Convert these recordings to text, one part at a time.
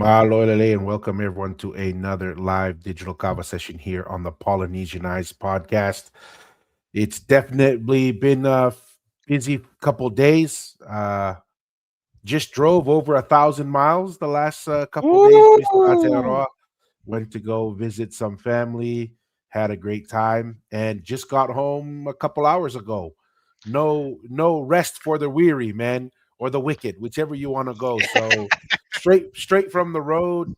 Mahalo Lele, and welcome everyone to another live digital conversation here on the Polynesian Eyes podcast. It's definitely been a busy couple days. Just drove over 1,000 miles the last couple days, Mr. Ooh. Aotearoa. Went to go visit some family, had a great time, and just got home a couple hours ago. No rest for the weary, man, or the wicked, whichever you want to go. So straight from the road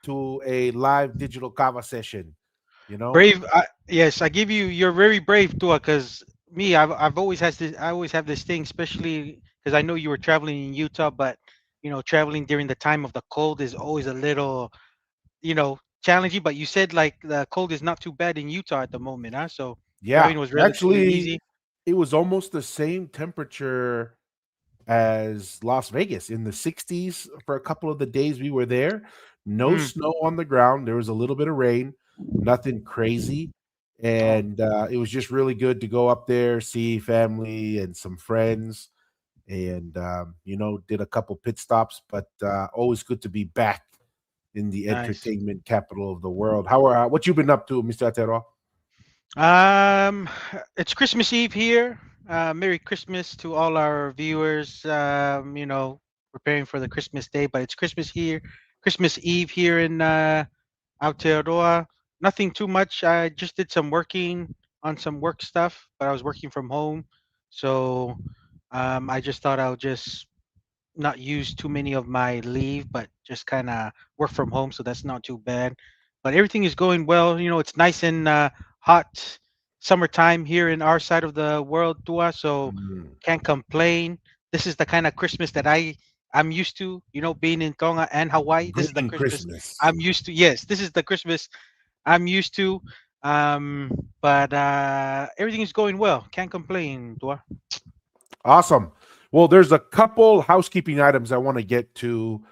to a live digital kava session, you know? Brave. Yes, I give you. You're very brave, Tua. Because me, I've always has this. I always have this thing, especially because I know you were traveling in Utah, but traveling during the time of the cold is always a little, challenging. But you said like the cold is not too bad in Utah at the moment, huh? So Yeah, driving was relatively actually, easy. it was almost the same temperature as Las Vegas in the 60s for a couple of the days we were there. No Mm. snow on the ground. There was a little bit of rain, nothing crazy. Oh, And it was just really good to go up there, see family and some friends, and did a couple pit stops. But always good to be back in the nice. entertainment capital of the world. How are what you been up to, Mr. Atero? Um, it's Christmas Eve here. Merry Christmas to all our viewers. Preparing for the Christmas day, but it's Christmas here, Christmas Eve here in Aotearoa. Nothing too much. I just did some working on some work stuff, but I was working from home, so I just thought I would just not use too many of my leave, but just kind of work from home, so that's not too bad. But everything is going well. It's nice and hot summertime here in our side of the world, Tua. So Mm, can't complain. This is the kind of Christmas that I'm used to. Being in Tonga and Hawaii. This is the bringing Christmas Christmas. I'm used to. Yes, this is the Christmas I'm used to. But everything is going well. Can't complain, Tua. Awesome. Well, there's a couple housekeeping items I want to get to.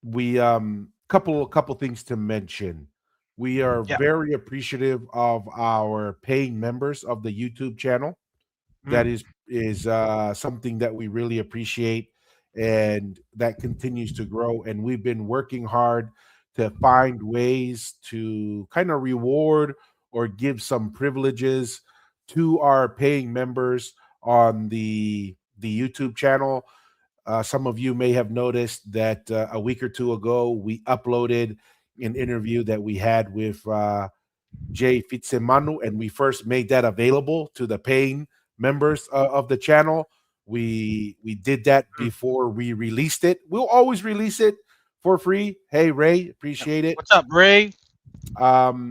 We couple things to mention. We are Yeah. very appreciative of our paying members of the YouTube channel. That Mm. is something that we really appreciate, and that continues to grow. And we've been working hard to find ways to kind of reward or give some privileges to our paying members on the YouTube channel. Some of you may have noticed that a week or two ago we uploaded an interview that we had with Jay Fitzemanu, and we first made that available to the paying members of the channel. We did that Mm. before we released it. We'll always release it for free. Hey Ray, Yep. appreciate it. What's up, Ray?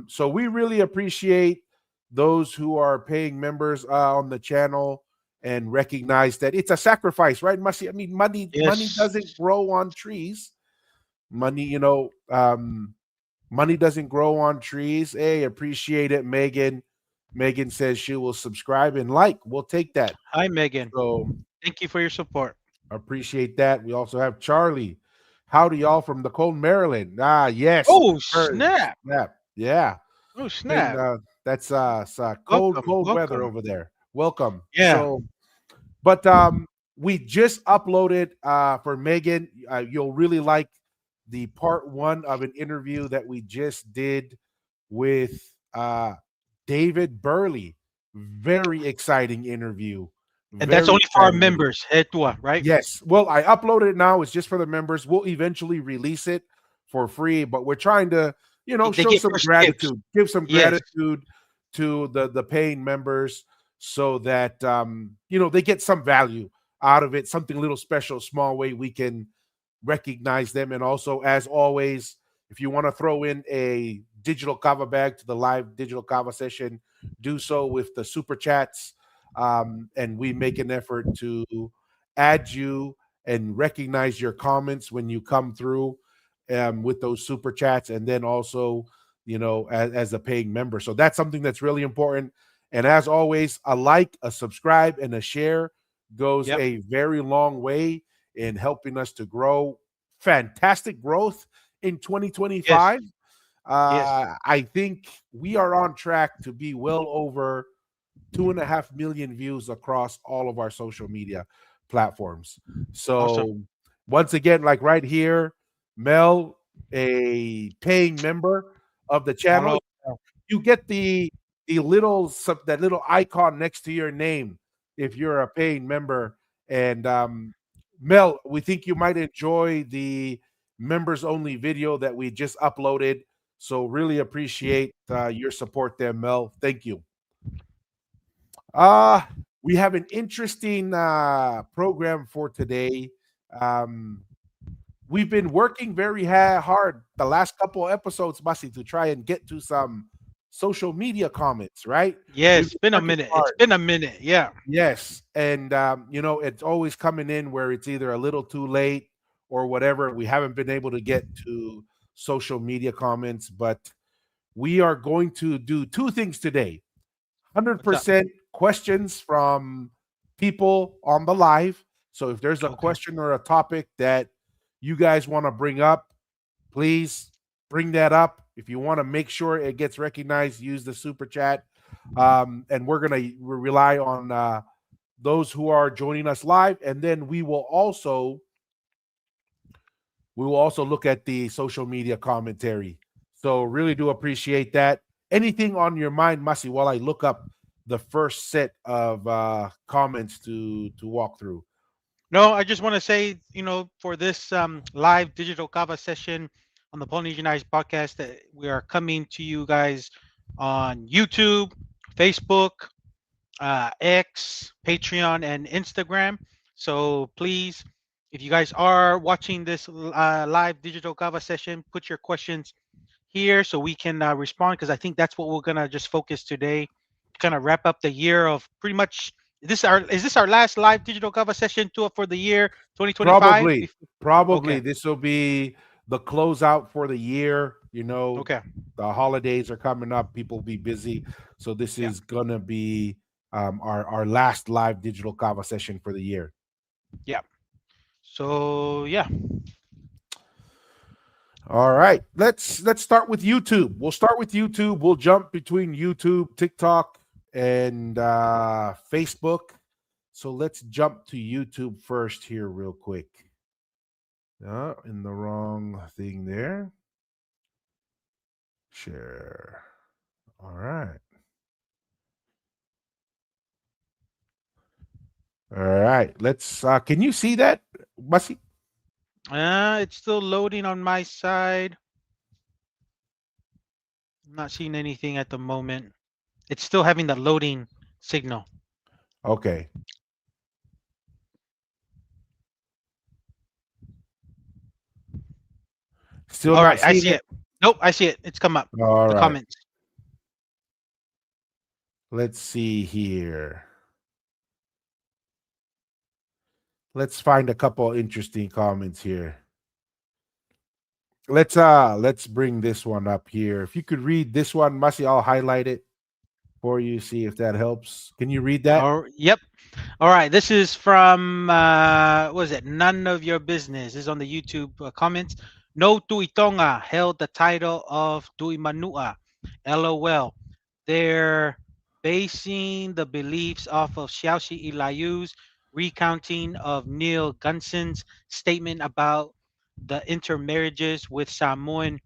So we really appreciate those who are paying members on the channel and recognize that it's a sacrifice, right? Masi, I mean, money Yes. doesn't grow on trees. Money, money doesn't grow on trees. Hey, appreciate it, Megan. Megan says she will subscribe and like. We'll take that. Hi, Megan. So Thank you for your support. appreciate that. We also have Charlie. Howdy, y'all from the cold Maryland. Ah, yes. Oh, Heard. snap. Snap. Yeah. Oh, Been snap. that's cold, Welcome. cold weather Welcome. over there. Welcome. Yeah. But we just uploaded for Megan. You'll really like the part one of an interview that we just did with David Burley. Very exciting interview. And that's Very only for our exciting interview. members, Hetua, right? Yes. Well, I uploaded it now. It's just for the members. We'll eventually release it for free, but we're trying to, They show get some first dibs. gratitude, give some Yes. gratitude to the paying members so that they get some value out of it, something a little special, small way we can recognize them. And also, as always, if you want to throw in a digital kava bag to the live digital kava session, do so with the super chats. And we make an effort to add you and recognize your comments when you come through with those super chats, and then also, as a paying member. So that's something that's really important. And as always, a like, a subscribe, and a share goes Yep. a very long way in helping us to grow. Fantastic growth in Yes. 2025. Yes. I think we are on track to be well over 2.5 million views across all of our social media platforms. Awesome. So once again, like right here, Mel, a paying member of the All channel, over. you get the little that little icon next to your name if you're a paying member. And Mel, we think you might enjoy the members only video that we just uploaded. So really appreciate your support there, Mel. Thank you. Uh we have an interesting program for today. Um, we've been working very hard the last couple of episodes, Masi, to try and get to some social media comments, right? We've Yes, been been a working minute. It's hard. been a minute. Yeah. Yes. And, it's always coming in where it's either a little too late or whatever. We haven't been able to get to social media comments, but we are going to do two things today. What's up? 100% questions from people on the live. So if there's a Okay. question or a topic that you guys want to bring up, please bring that up. If you want to make sure it gets recognized, use the super chat. And we're going to rely on those who are joining us live. And then we will also look at the social media commentary. So really do appreciate that. Anything on your mind, Masi, while I look up the first set of comments to walk through. No, I just want to say, for this live digital kava session on the Polynesianized podcast, that we are coming to you guys on YouTube, Facebook, X, Patreon, and Instagram. So please, if you guys are watching this live digital kava session, put your questions here so we can respond, because I think that's what we're gonna just focus today, kind of wrap up the year of pretty much. Is this our last live digital cover session tour for the year 2025? Probably, probably Okay. this will be the closeout for the year. Okay. The holidays are coming up. People will be busy, so this Yeah. is gonna be our last live digital kava session for the year. Yeah. So yeah. All right, let's start with YouTube. We'll start with YouTube. We'll jump between YouTube, TikTok, and Facebook. So let's jump to YouTube first here, real quick. In the wrong thing there. Share. All right. All right. Let's. Can you see that, Masi? It's still loading on my side. I'm not seeing anything at the moment. It's still having the loading signal. Okay. Still All not right, I seeing see it. it. Nope, I see it. It's come up. All The right. comments. Let's see here. Let's find a couple interesting comments here. Let's bring this one up here. If you could read this one, Masi, I'll highlight it for you. See if that helps. Can you read that? Oh, yep. All right, this is from what is it? None of your business. This is on the YouTube comments. No Tuitonga held the title of Tui Manua. LOL. They're basing the beliefs off of Xiaoxi Ilayu's recounting of Neil Gunson's statement about the intermarriages with Samoan,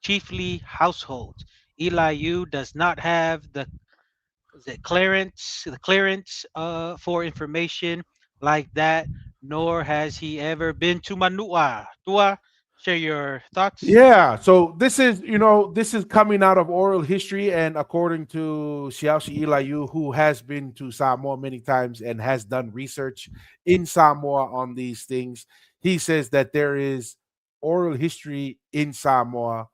chiefly households. Ilayu does not have the clearance for information like that, nor has he ever been to Manua. Tua, share your thoughts. Yeah. So this is coming out of oral history, and according to Xiaoxi Ilayu, who has been to Samoa many times and has done research in Samoa on these things, he says that there is oral history in Samoa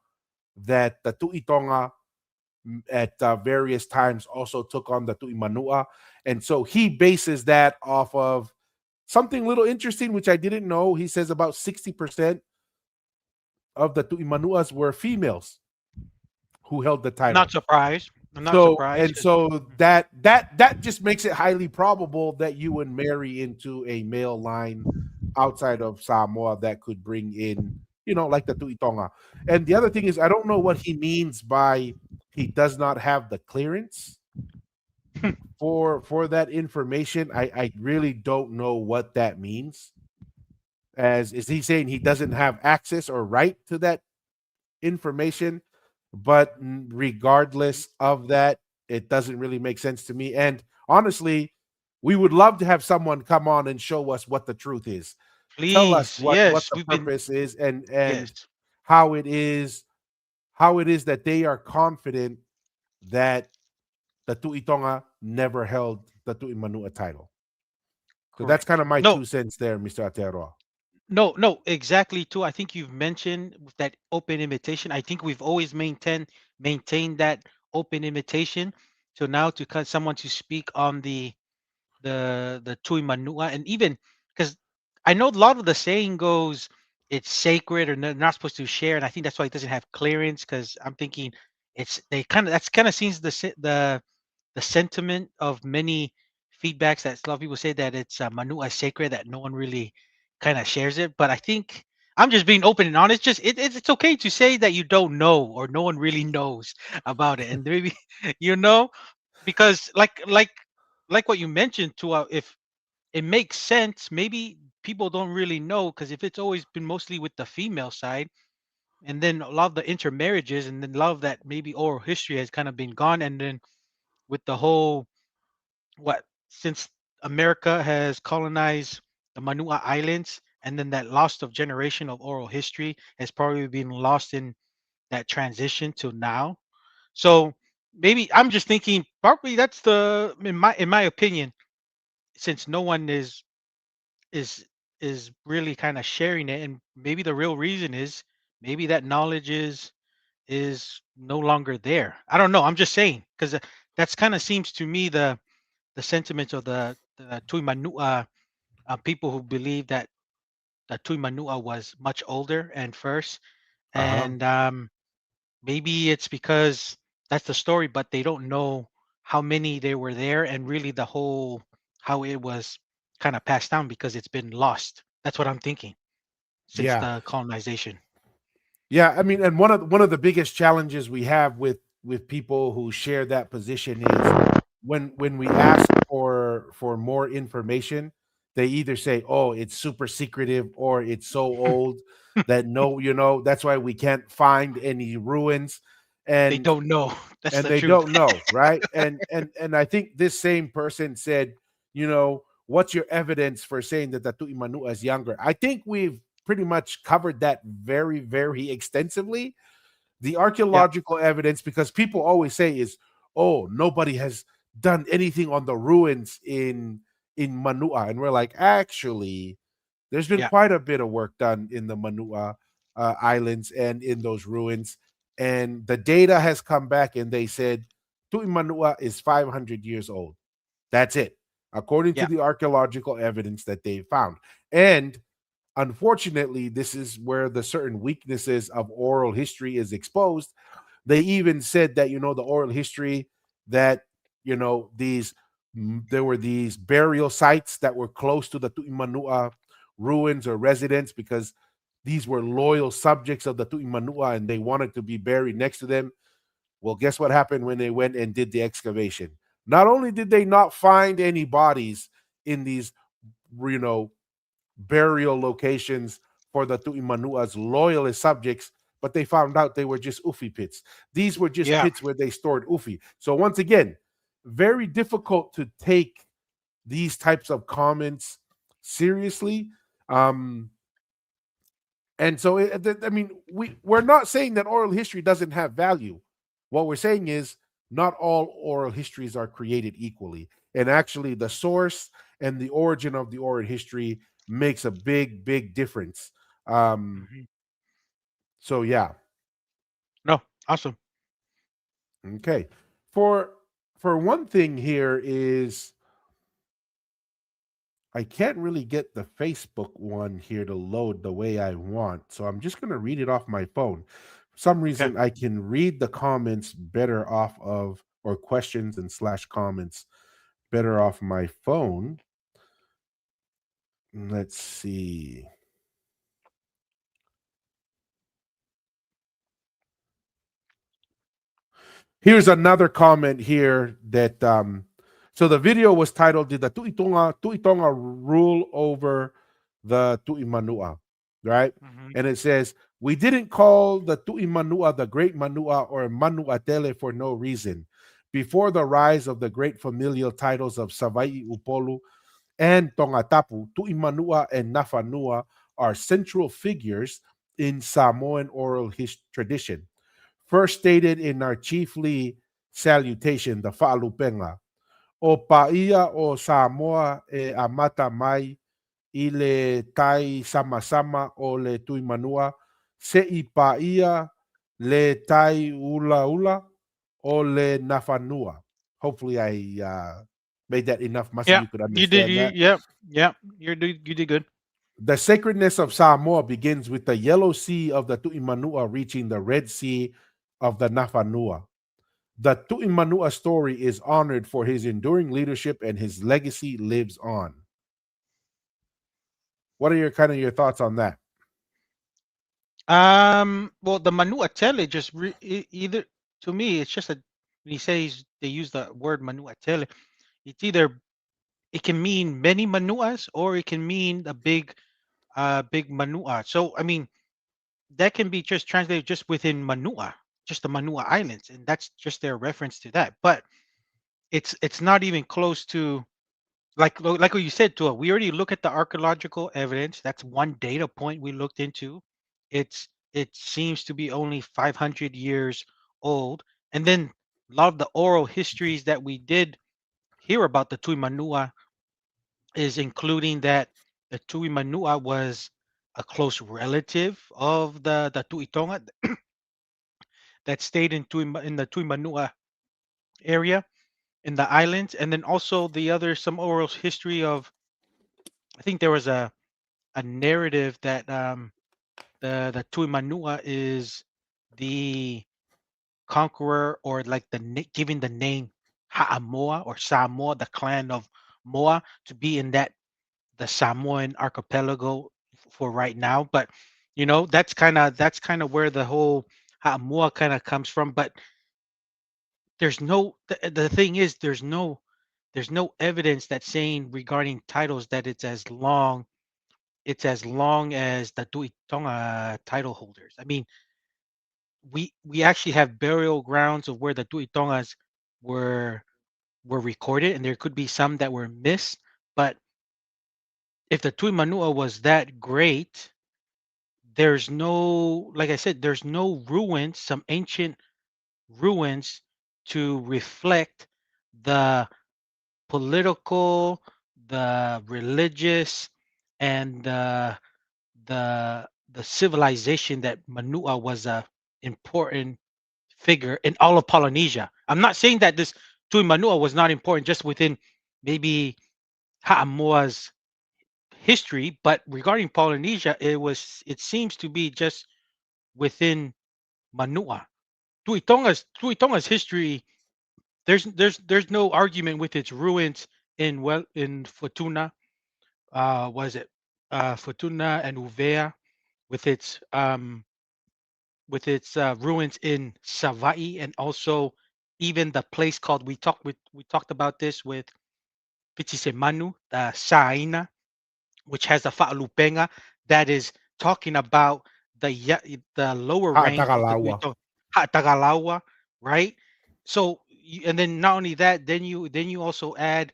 that the Tuitonga at various times also took on the Tuimanua. And so he bases that off of something little interesting, which I didn't know. He says about 60% of the Tuimanuas were females who held the Not title. surprised. I'm not So surprised and because so that just makes it highly probable that you would marry into a male line outside of Samoa that could bring in, like the Tuitonga. And the other thing is, I don't know what he means by he does not have the clearance for that information. I really don't know what that means. As is he saying he doesn't have access or right to that information, but Mhm. regardless of that, it doesn't really make sense to me. And honestly, we would love to have someone come on and show us what the truth is. Tell us Please, what yes, the we've been purpose is, and yes, how it is how it is that they are confident that the Tuitonga never held the Tuimanua title. So that's correct. kind of my No, 2 cents there, Mr. Atero. no, exactly too. I think you've mentioned with that open invitation. I think we've always maintained that open invitation. So now to cut someone to speak on the Tui Manua, and even because I know a lot of the saying goes it's sacred or not supposed to share, and I think that's why it doesn't have clearance. Because I'm thinking it's they kind of that's kind of seems the sentiment of many feedbacks that a lot of people say that it's Manua sacred, that no one really kind of shares it. But I think I'm just being open and honest. Just it's okay to say that you don't know or no one really knows about it, and maybe you know because like what you mentioned to if it makes sense, maybe people don't really know because if it's always been mostly with the female side, and then a lot of the intermarriages, and then a lot of that maybe oral history has kind of been gone, and then with the whole what since America has colonized the Manua Islands, and then that loss of generation of oral history has probably been lost in that transition to now. So maybe I'm just thinking probably that's the in my opinion, since no one is is really kind of sharing it, and maybe the real reason is maybe that knowledge is no longer there. I don't know. I'm just saying because that's kind of seems to me the sentiments of the Tuimanua people who believe that the Tuimanua was much older and first, Uh huh. and maybe it's because that's the story, but they don't know how many they were there and really the whole how it was kind of passed down because it's been lost. That's what I'm thinking since Yeah. the colonization. Yeah, I mean, and one of the biggest challenges we have with people who share that position is when we ask for more information, they either say, "Oh, it's super secretive," or "It's so old that no, that's why we can't find any ruins," They and don't know. That's and the they truth. don't know, right? And I think this same person said, what's your evidence for saying that Datu Imanu is younger? I think we've pretty much covered that very, very extensively. The Yeah, archaeological evidence, because people always say is, oh, nobody has done anything on the ruins in Manua, and we're like, actually, there's been yeah, quite a bit of work done in the Manua Islands and in those ruins. And the data has come back and they said Tu'i Manua is 500 years old. That's it, according to yeah, the archaeological evidence that they found. And unfortunately, this is where the certain weaknesses of oral history is exposed. They even said that the oral history that these there were these burial sites that were close to the Tu'imanua ruins or residence because these were loyal subjects of the Tu'imanua and they wanted to be buried next to them. Well, guess what happened when they went and did the excavation? Not only did they not find any bodies in these, you know, burial locations for the Tu'imanua's loyalist subjects, but they found out they were just Ufi pits. These were just yeah. pits where they stored Ufi. So once again, very difficult to take these types of comments seriously. Um, and so, I mean, we're not saying that oral history doesn't have value. What we're saying is not all oral histories are created equally. And actually, the source and the origin of the oral history makes a big, big difference. Um, Mhm. so, yeah. No, awesome. Okay. For one thing here is I can't really get the Facebook one here to load the way I want. So I'm just going to read it off my phone. For some Okay. reason, I can read the comments better off of, or questions and slash comments better off my phone. Let's see. Here's another comment here that so the video was titled "Did the Tuitonga rule over the Tuimanua?" Right? Hmm. And it says We didn't call the Tu'i Manua the Great Manua or Manuatele for no reason. Before the rise of the great familial titles of Savai'i Upolu and Tongatapu, Tu'imanua and Nafanua are central figures in Samoan oral tradition. First stated in our chiefly salutation, the Fa'alupenga, o paia o Samoa e amata mai i le tai sama-sama o le tuimanua, se I paia le tai ula-ula o le nafanua. Hopefully I made that enough muscle Yeah, you could you did. understand You that. yeah, yeah. You did good. The sacredness of Samoa begins with the Yellow Sea of the Tu'imanua reaching the Red Sea of the Nafanua. The Tu'imanua story is honored for his enduring leadership and his legacy lives on. What are your kind of your thoughts on that? Well, the Manu Atele just either to me, it's just a when he says they use the word Manu Atele, it's either it can mean many Manuas or it can mean a big Manua. So I mean that can be just translated just within Manua, just the Manua Islands, and that's just their reference to that. But it's not even close to like what you said to it. We already look at the archaeological evidence. That's one data point we looked into. It seems to be only 500 years old, and then a lot of the oral histories that we did hear about the Tui Manua is including that the Tui Manua was a close relative of the Tui Tonga that stayed in the Tui Manua area in the islands, and then also the other some oral history of I think there was a narrative that the Tui Manua is the conqueror or like giving the name Ha'amoa or Samoa, the clan of Moa, to be in that the Samoan archipelago for right now. But that's kind of where the whole Ha'amoa kind of comes from. But the thing is there's no evidence that's saying regarding titles that it's as long as the Tuitonga title holders. I mean, we actually have burial grounds of where the Tuitongas were were recorded, and there could be some that were missed. But if the Tui Manua was that great, there's no, like I said, there's no ruins, some ancient ruins to reflect the political, the religious, and the civilization that Manua was a important figure in all of Polynesia. I'm not saying that this Tui Manua was not important just within maybe Ha'amoa's history, but regarding Polynesia, it seems to be just within Manua. Tuitonga's history, there's no argument with its ruins in Futuna. Was it Futuna and Uvea with its ruins in Savai, and also even the place called we talked about this with Pichisemanu, the Saina, which has the Fa'alupenga that is talking about the lower range of the Ha'atagalawa. Tuito Tagalawa, right? So and then not only that, then you also add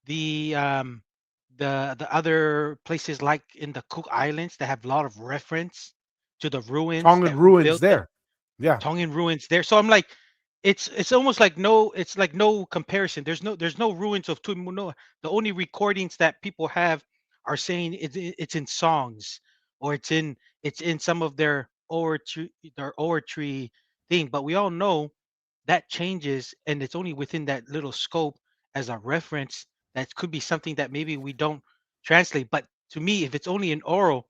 the the other places like in the Cook Islands that have a lot of reference to the ruins Tongan that who ruins built them. there. Yeah. Tongan ruins there. So I'm like, it's almost like no comparison. There's no ruins of Tumunoa. The only recordings that people have are saying it's in songs or it's in some of their oratory thing. But we all know that changes, and it's only within that little scope as a reference. That could be something that maybe we don't translate. But to me, if it's only in oral,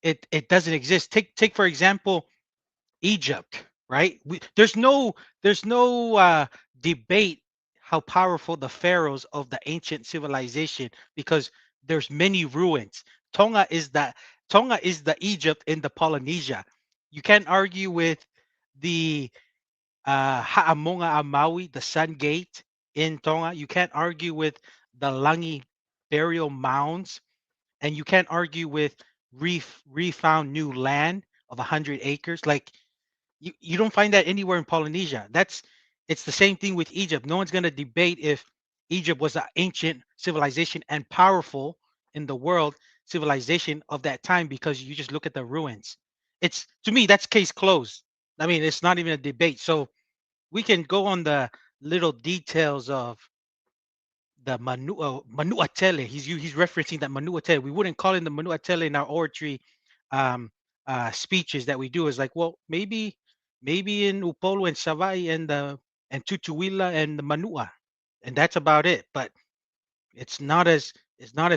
it doesn't exist. Take for example Egypt, right? There's no debate how powerful the pharaohs of the ancient civilization because there's many ruins. Tonga is the Tonga is the Egypt in the Polynesia. You can't argue with the Ha'amonga Amaui, the Sun Gate in Tonga. You can't argue with the Langi burial mounds, and you can't argue with refound new land of 100 acres. Like you don't find that anywhere in Polynesia. It's the same thing with Egypt. No one's gonna debate if Egypt was an ancient civilization and powerful in the world civilization of that time because you just look at the ruins. It's to me that's case closed. I mean, it's not even a debate. So we can go on the little details of the Manuatele. He's referencing that Manuatele. We wouldn't call it the Manuatele in our oratory um, speeches that we do. Is like, well, maybe in Upolu and Savai and Tutuila and the Manua, and that's about it. But it's not as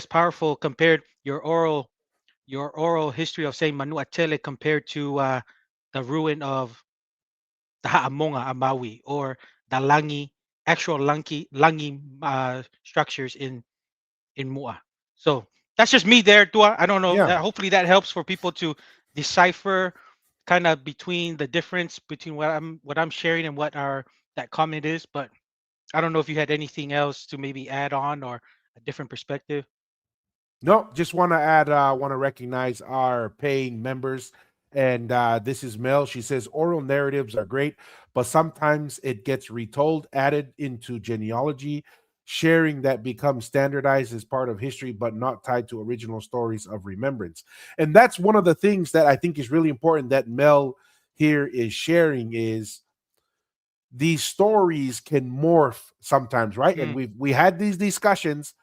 powerful compared your oral history of saying Manuatele compared to the ruin of the Ha'amonga Amawi or the actual Langi structures in Mua. So that's just me there, Tua. I don't know. Yeah. Hopefully that helps for people to decipher kind of between the difference between what I'm sharing and what our that comment is. But I don't know if you had anything else to maybe add on or a different perspective. No, just want to add, want to recognize our paying members. And this is Mel. She says oral narratives are great, but sometimes it gets retold, added into genealogy. Sharing that becomes standardized as part of history, but not tied to original stories of remembrance. And that's one of the things that I think is really important that Mel here is sharing is these stories can morph sometimes, right? And Mm, we had these discussions.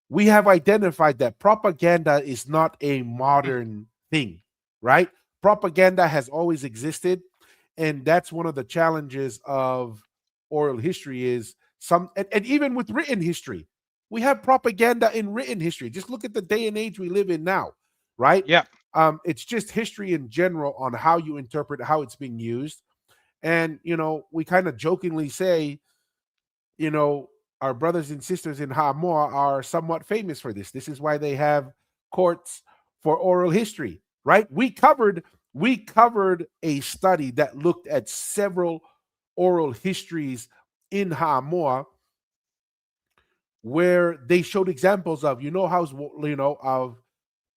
We have identified that propaganda is not a mm, modern thing, right? Propaganda has always existed, and that's one of the challenges of oral history is and even with written history, we have propaganda in written history. Just look at the day and age we live in now, right? yeah. It's just history in general on how you interpret how it's being used. And we kind of jokingly say, you know, our brothers and sisters in Hamoa are somewhat famous for this. This is why they have courts for oral history, right? We covered a study that looked at several oral histories in Hamoa where they showed examples of, of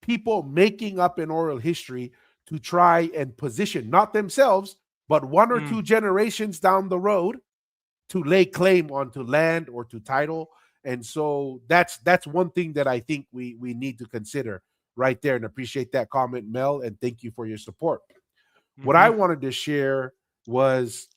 people making up an oral history to try and position not themselves, but one or Mm, two generations down the road to lay claim onto land or to title. And so that's one thing that I think we need to consider right there, and appreciate that comment, Mel, and thank you for your support. What I mm-hmm, wanted to share was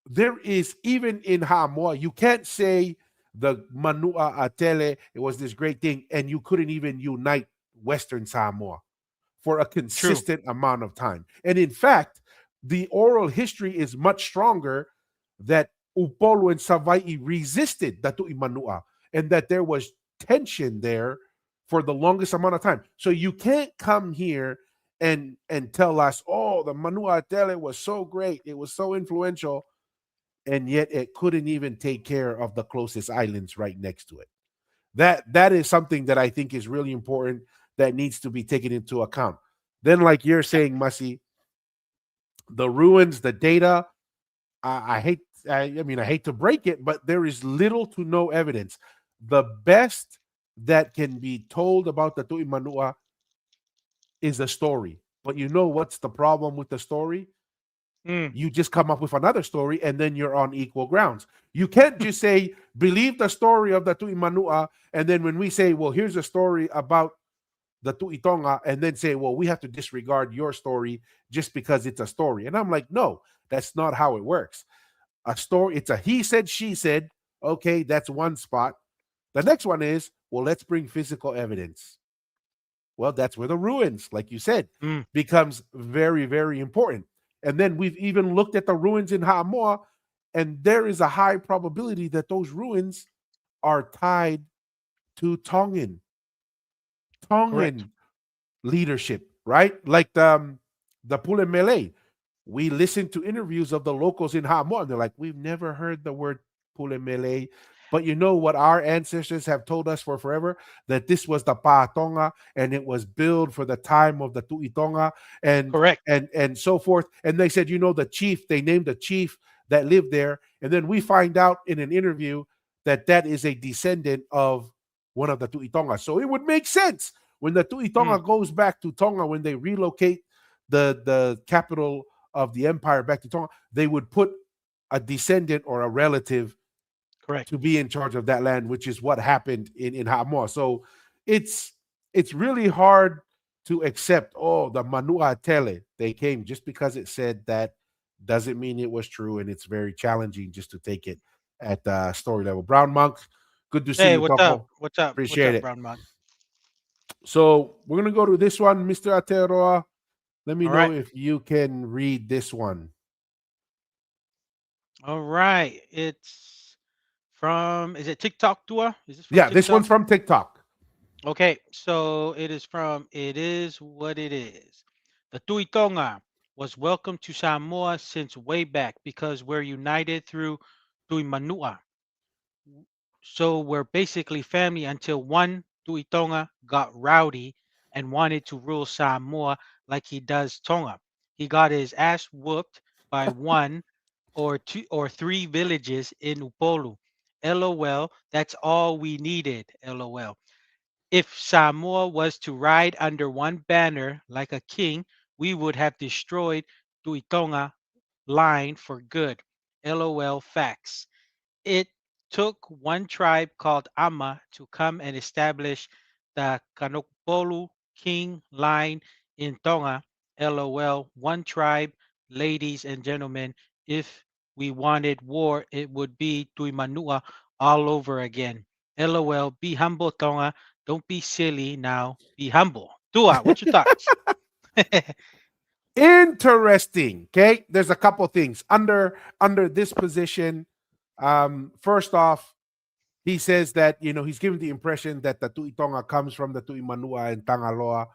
there is, even in Hamoa, you can't say the Manua Atele, it was this great thing, and you couldn't even unite Western Samoa for a true. consistent amount of time. And in fact, the oral history is much stronger that Upolu and Savai'i resisted Datu Imanua and that there was tension there for the longest amount of time. So you can't come here and tell us, oh, the Manua Tele was so great, it was so influential, and yet it couldn't even take care of the closest islands right next to it. That is something that I think is really important that needs to be taken into account. Then, like you're Yeah. saying, Mussy, the ruins, the data. I hate. I hate to break it, but there is little to no evidence. The best that can be told about the Tu'imanua is a story. But you know what's the problem with the story? Mm, You just come up with another story and then you're on equal grounds. You can't just say, believe the story of the Tu'imanua, and then when we say, well, here's a story about the Tu'itonga, and then say, well, we have to disregard your story just because it's a story. And I'm like, no, that's not how it works. A story, it's a he said, she said. Okay, that's one spot. The next one is, well, let's bring physical evidence. Well, that's where the ruins, like you said, mm, becomes very, very important. And then we've even looked at the ruins in Ha'amoa, and there is a high probability that those ruins are tied to correct. Tongan leadership, right? Like the Pule Malay. We listened to interviews of the locals in Hamon. And they're like, we've never heard the word Pule Malay. But you know what our ancestors have told us for forever? That this was the Paatonga and it was built for the time of the Tuitonga and Correct. and so forth. And they said, the chief, they named the chief that lived there. And then we find out in an interview that that is a descendant of one of the Tuitonga. So it would make sense when the Mm, Tuitonga goes back to Tonga, when they relocate the capital of the empire back to Tonga, they would put a descendant or a relative Correct. to be in charge of that land, which is what happened in Hamoa. So it's it's really hard to accept. Oh, the Manua Tele they came just because it said that doesn't mean it was true, and it's very challenging just to take it at the story level. Brown Monk, good to see Hey, you, what's up? Toko. What's up? What's Appreciate up, it. Brown Mug? So we're gonna go to this one, Mr. Ateroa. Let me All know right. if you can read this one. All right. It's from, is it TikTok Tua? Is this from Yeah, this TikTok? one's from TikTok. Okay. So it is from It Is What It Is. The Tuitonga was welcome to Samoa since way back because we're united through Tuimanua. So we're basically family until one Tuitonga got rowdy and wanted to rule Samoa like he does Tonga. He got his ass whooped by one or two or three villages in Upolu. LOL, that's all we needed. LOL. If Samoa was to ride under one banner like a king, we would have destroyed Tuitonga line for good. LOL facts. It took one tribe called Ama to come and establish the Kanokpolu king line in Tonga. LOL. One tribe, ladies and gentlemen. If we wanted war, it would be Tuimanua all over again. LOL. Be humble, Tonga. Don't be silly now. Be humble. Tua, what's your thoughts? Interesting. Okay, there's a couple things under this position. First off, he says that he's given the impression that the Tuitonga comes from the Tuimanua and Tangaloa,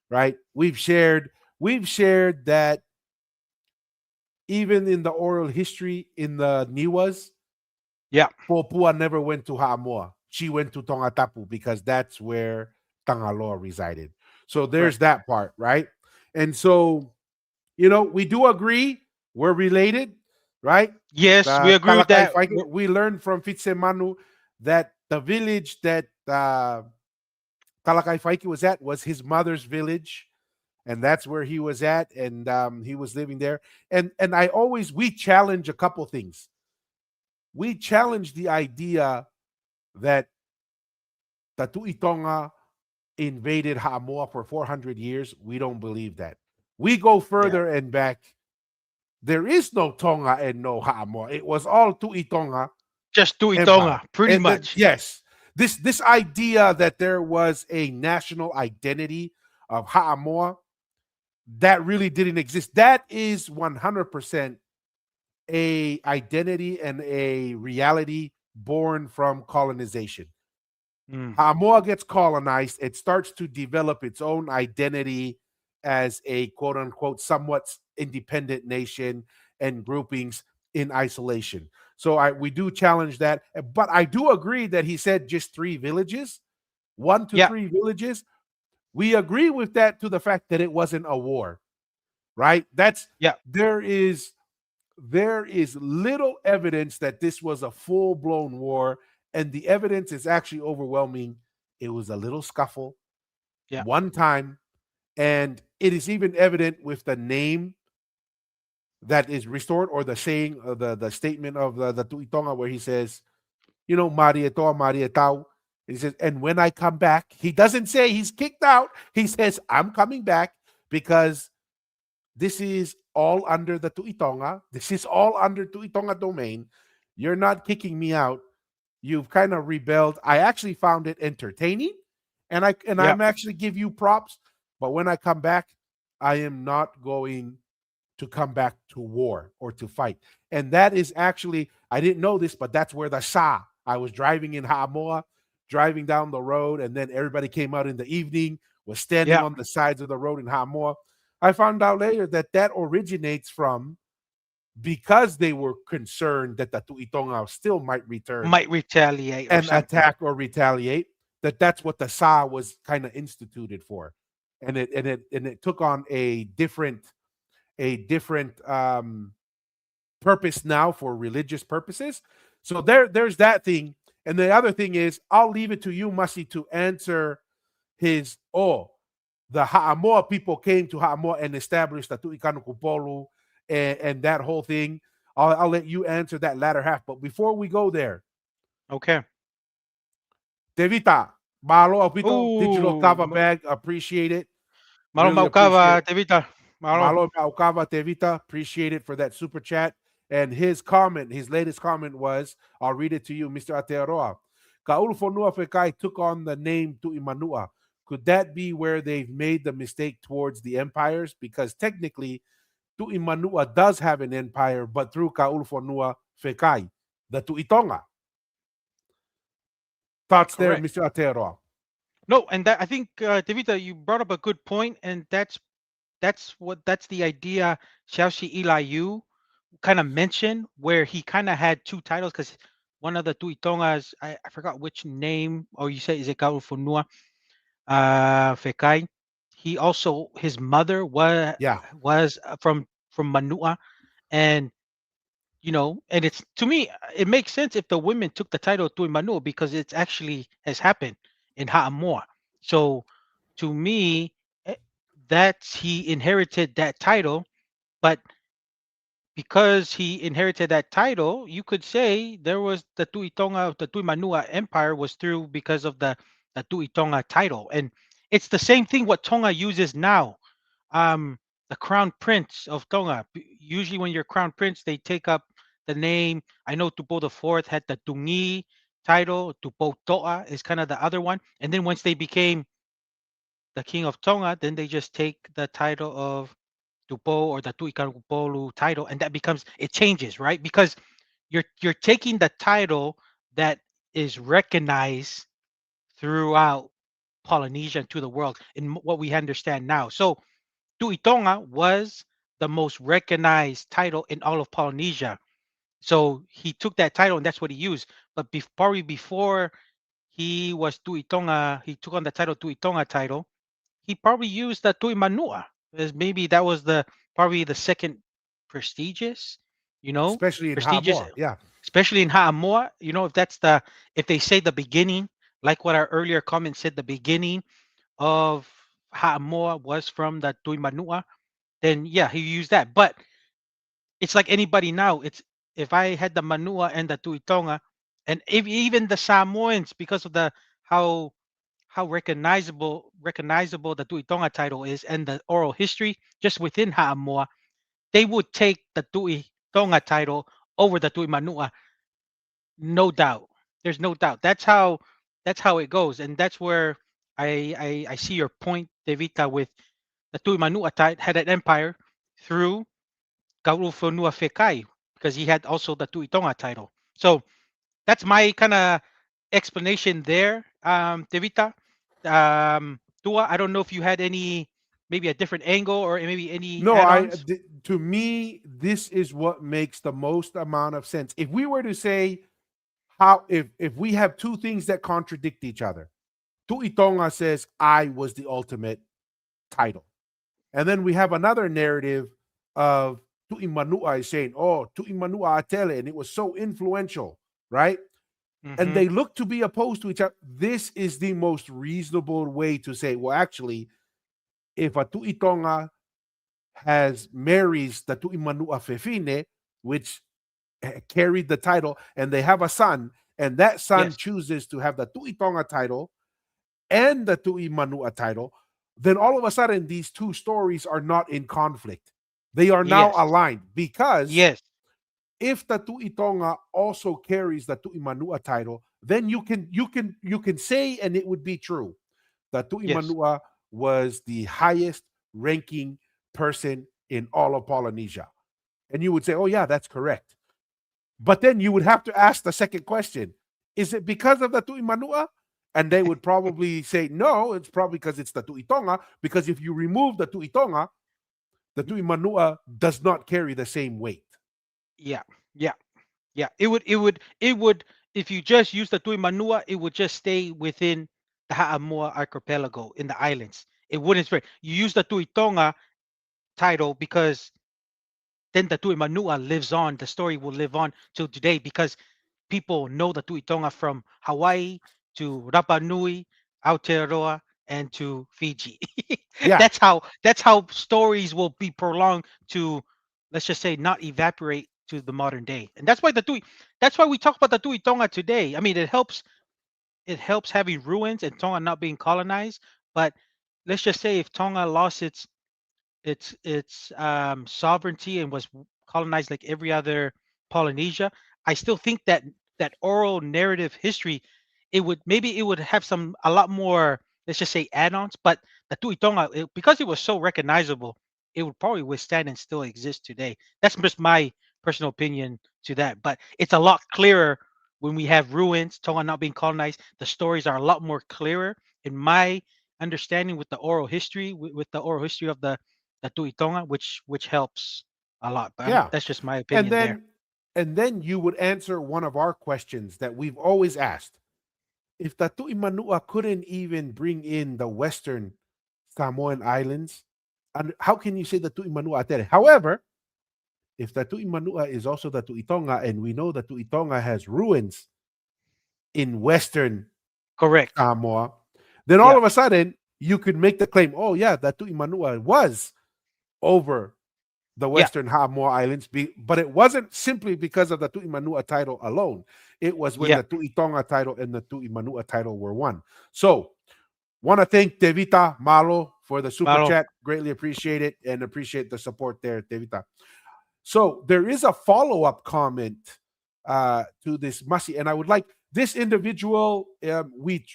right? We've shared that even in the oral history in the Niwas, Yeah, Popua never went to Haamoa. She went to Tongatapu because that's where Tangaloa resided. So there's correct. that part, right? And so we do agree we're related, right? Yes, we The agree with Kalakai that. Faiki, we learned from Fitsemanu that the village that Kalakai Faiki was at was his mother's village, and that's where he was at, and he was living there. And we challenge a couple things. We challenge the idea that the Tuitonga invaded Haamoa for 400 years. We don't believe that. We go Yeah, further and back. There is no Tonga and no Haamoa. It was all Tuitonga just Empire. Tuitonga, pretty And then much. yes, this idea that there was a national identity of Haamoa, that really didn't exist. That is 100% a identity and a reality born from colonization. Mm, Samoa gets colonized, it starts to develop its own identity as a quote unquote somewhat independent nation and groupings in isolation. So we do challenge that, but I do agree that he said just three villages, one to yeah, three villages. We agree with that to the fact that it wasn't a war, right? That's yeah, there is there is little evidence that this was a full blown war, and the evidence is actually overwhelming. It was a little scuffle yeah. one time, and it is even evident with the name that is restored or the saying, the statement of the Tuitonga, where he says, Marietoa, Marietau. He says, and when I come back, he doesn't say he's kicked out. He says, I'm coming back because this is all under the Tuitonga. This is all under Tuitonga domain. You're not kicking me out. You've kind of rebelled. I actually found it entertaining, and Yeah, I'm actually give you props. But when I come back, I am not going to come back to war or to fight. And that is actually, I didn't know this, but that's where the Sa. I was driving in Haamoa, driving down the road, and then everybody came out in the evening, was standing yeah. on the sides of the road in Haamoa. I found out later that that originates from because they were concerned that the Tuitonga still might return Might retaliate or and something. attack or retaliate. That's what the Sa was kind of instituted for, and it took on a different purpose now for religious purposes. So there's that thing, and the other thing is I'll leave it to you, Masi, to answer his. Oh, the Ha'amoa people came to Ha'amoa and established the Tu'ikanukupolu and that whole thing. I'll let you answer that latter half. But before we go there, Okay. Devita, Malo Apito, digital Ooh, kava bag, appreciate it. malo Really appreciate maukava, it. Tevita. Malo. Malo Maukava Tevita, appreciate it for that super chat. And his comment, his latest comment was, I'll read it to you, Mr. Atearoa. Kaulufonua Fekai took on the name Tu'imanua. Could that be where they've made the mistake towards the empires? Because technically, Tu'imanua does have an empire, but through Kaulufonua Fekai, the Tu'itonga. Thoughts there, Correct. Mr. Atearoa? No, and that I think Tevita, you brought up a good point, and that's the idea Xiaoxi Ilayu kind of mentioned, where he kind of had two titles because one of the Tuitongas, I forgot which name, or you say is it Funua Fekai. He also his mother Yeah, was from Manua, and and it's to me it makes sense if the women took the title to Manua because it's actually has happened in Ha'amoa. So to me, eh, that's he inherited that title, but because he inherited that title, you could say there was the Tuimanua Empire was through because of the Tuitonga title, and it's the same thing what Tonga uses now. Um, the Crown Prince of Tonga. Usually, when you're Crown Prince, they take up the name. I know Tupo the Fourth had the Tungi title. Tupo Toa is kind of the other one, and then once they became the King of Tonga, then they just take the title of Tupo or the Tuikakupolu title, and that becomes it changes, right? Because you're taking the title that is recognized throughout Polynesia and to the world in what we understand now. So Tuitonga was the most recognized title in all of Polynesia. So he took that title and that's what he used. But probably before he was Tuitonga, he took on the title Tuitonga title. He probably used the Tuimanua as maybe that was the probably the second prestigious, especially in prestigious, Ha'amoa. Yeah, especially in Ha'amoa. If that's if they say the beginning, like what our earlier comment said, the beginning of Ha'amoa was from the Tuimanua, then yeah, he used that. But it's like anybody now. It's if I had the Manua and the Tuitonga, and if, even the Samoans, because of the how recognizable the Tuitonga title is and the oral history just within Ha'amoa, they would take the Tuitonga title over the Tuimanua, no doubt. There's no doubt. That's how it goes, and that's where I see your point, Devita, with the Tuimanua had an empire through Kaurufonua Fekai because he had also the Tuitonga title. So that's my kind of explanation there, Devita. Tua, I don't know if you had any, maybe a different angle or maybe any no, add-ons. to me, this is what makes the most amount of sense. If we were to say how, if we have two things that contradict each other, Tuitonga says I was the ultimate title, and then we have another narrative of Tu'imanua is saying, "Oh, Tu'imanua Atele," and it was so influential, right? And Mm-hmm. they look to be opposed to each other. This is the most reasonable way to say, well, actually, if a Tu'itonga has marries the Tu'imanua Fefine, which carried the title, and they have a son, and that son Yes. chooses to have the Tu'itonga title and the Tu'imanua title, then all of a sudden these two stories are not in conflict. They are now Yes. aligned because Yes. if the Tu'itonga also carries the Tu'imanua title, then you can say, and it would be true, that Yes. Tu'imanua was the highest ranking person in all of Polynesia. And you would say, oh yeah, that's correct. But then you would have to ask the second question: is it because of the Tu'imanua? And they would probably say, no, it's probably because it's the Tu'itonga. Because if you remove the Tu'imanua does not carry the same weight. Yeah. Yeah. Yeah. It would if you just use the Tuimanua, it would just stay within the Ha'amoa archipelago in the islands. It wouldn't spread. You use the Tuitonga title because then the Tuimanua lives on. The story will live on till today because people know the Tuitonga from Hawaii to Rapa Nui, Aotearoa, and to Fiji. Yeah, That's how stories will be prolonged to, let's just say, not evaporate to the modern day. And that's why we talk about the Tui Tonga today. I mean, it helps having ruins and Tonga not being colonized, but let's just say if Tonga lost its sovereignty and was colonized like every other Polynesia, I still think that that oral narrative history, it would have some a lot more, let's just say, add-ons, but the Tuitonga, because it was so recognizable, it would probably withstand and still exist today. That's just my personal opinion to that, but it's a lot clearer when we have ruins, Tonga not being colonized. The stories are a lot more clearer in my understanding with the oral history, with the oral history of the Tuitonga, which helps a lot. But yeah. that's just my And opinion there. then and then you would answer one of our questions that we've always asked. If Tatu Imanua couldn't even bring in the Western Samoan Islands, and how can you say the Tu'imanua Atere? However, if the Tu'imanua is also the Tu'itonga, and we know the Tu'itonga has ruins in Western Correct. Samoa, then all Yeah. of a sudden you could make the claim, oh yeah, the Tu'imanua was over the Yeah. Western Samoa Islands, but it wasn't simply because of the Tu'imanua title alone. It was when Yeah. the Tu'itonga title and the Tu'imanua title were one. So want to thank Devita Malo for the super Malo. chat. Greatly appreciate it and appreciate the support there, Devita. So there is a follow up comment to this Masi, and I would like this individual. We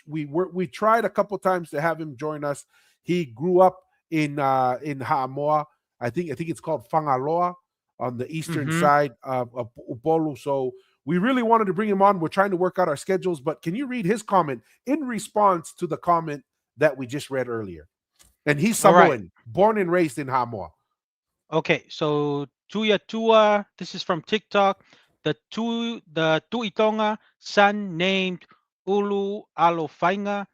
tried a couple times to have him join us. He grew up in Haamoa. I think it's called Fangaloa on the eastern Mm-hmm. side of Upolu. So we really wanted to bring him on. We're trying to work out our schedules, but can you read his comment in response to the comment that we just read earlier? And he's All right. Samoan, born and raised in Hamoa. Okay. So Tuya Tua. This is from TikTok. The Tuitonga son named Ulu Alofainga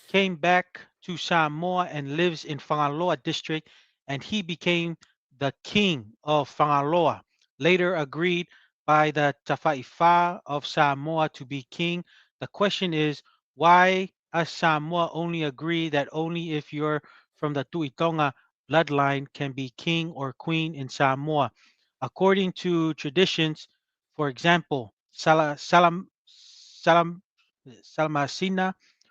came back to Samoa and lives in Fangaloa district, and he became the king of Fangaloa. Later agreed by the Tafaifa of Samoa to be king. The question is, why us Samoa only agree that only if you're from the Tuitonga bloodline can be king or queen in Samoa? According to traditions, for example, Salamasina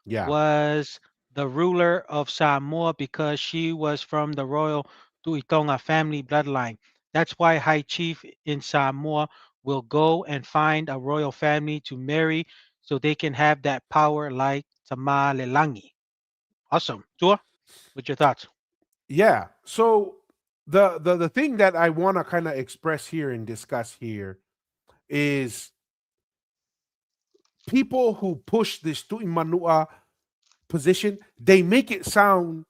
Yeah. was the ruler of Samoa because she was from the royal Tuitonga family bloodline. That's why High Chief in Samoa will go and find a royal family to marry so they can have that power like Tamalelangi. Awesome. Tua, what's your thoughts? Yeah. So the thing that I want to kind of express here and discuss here is people who push this tu'imanua position, they make it sound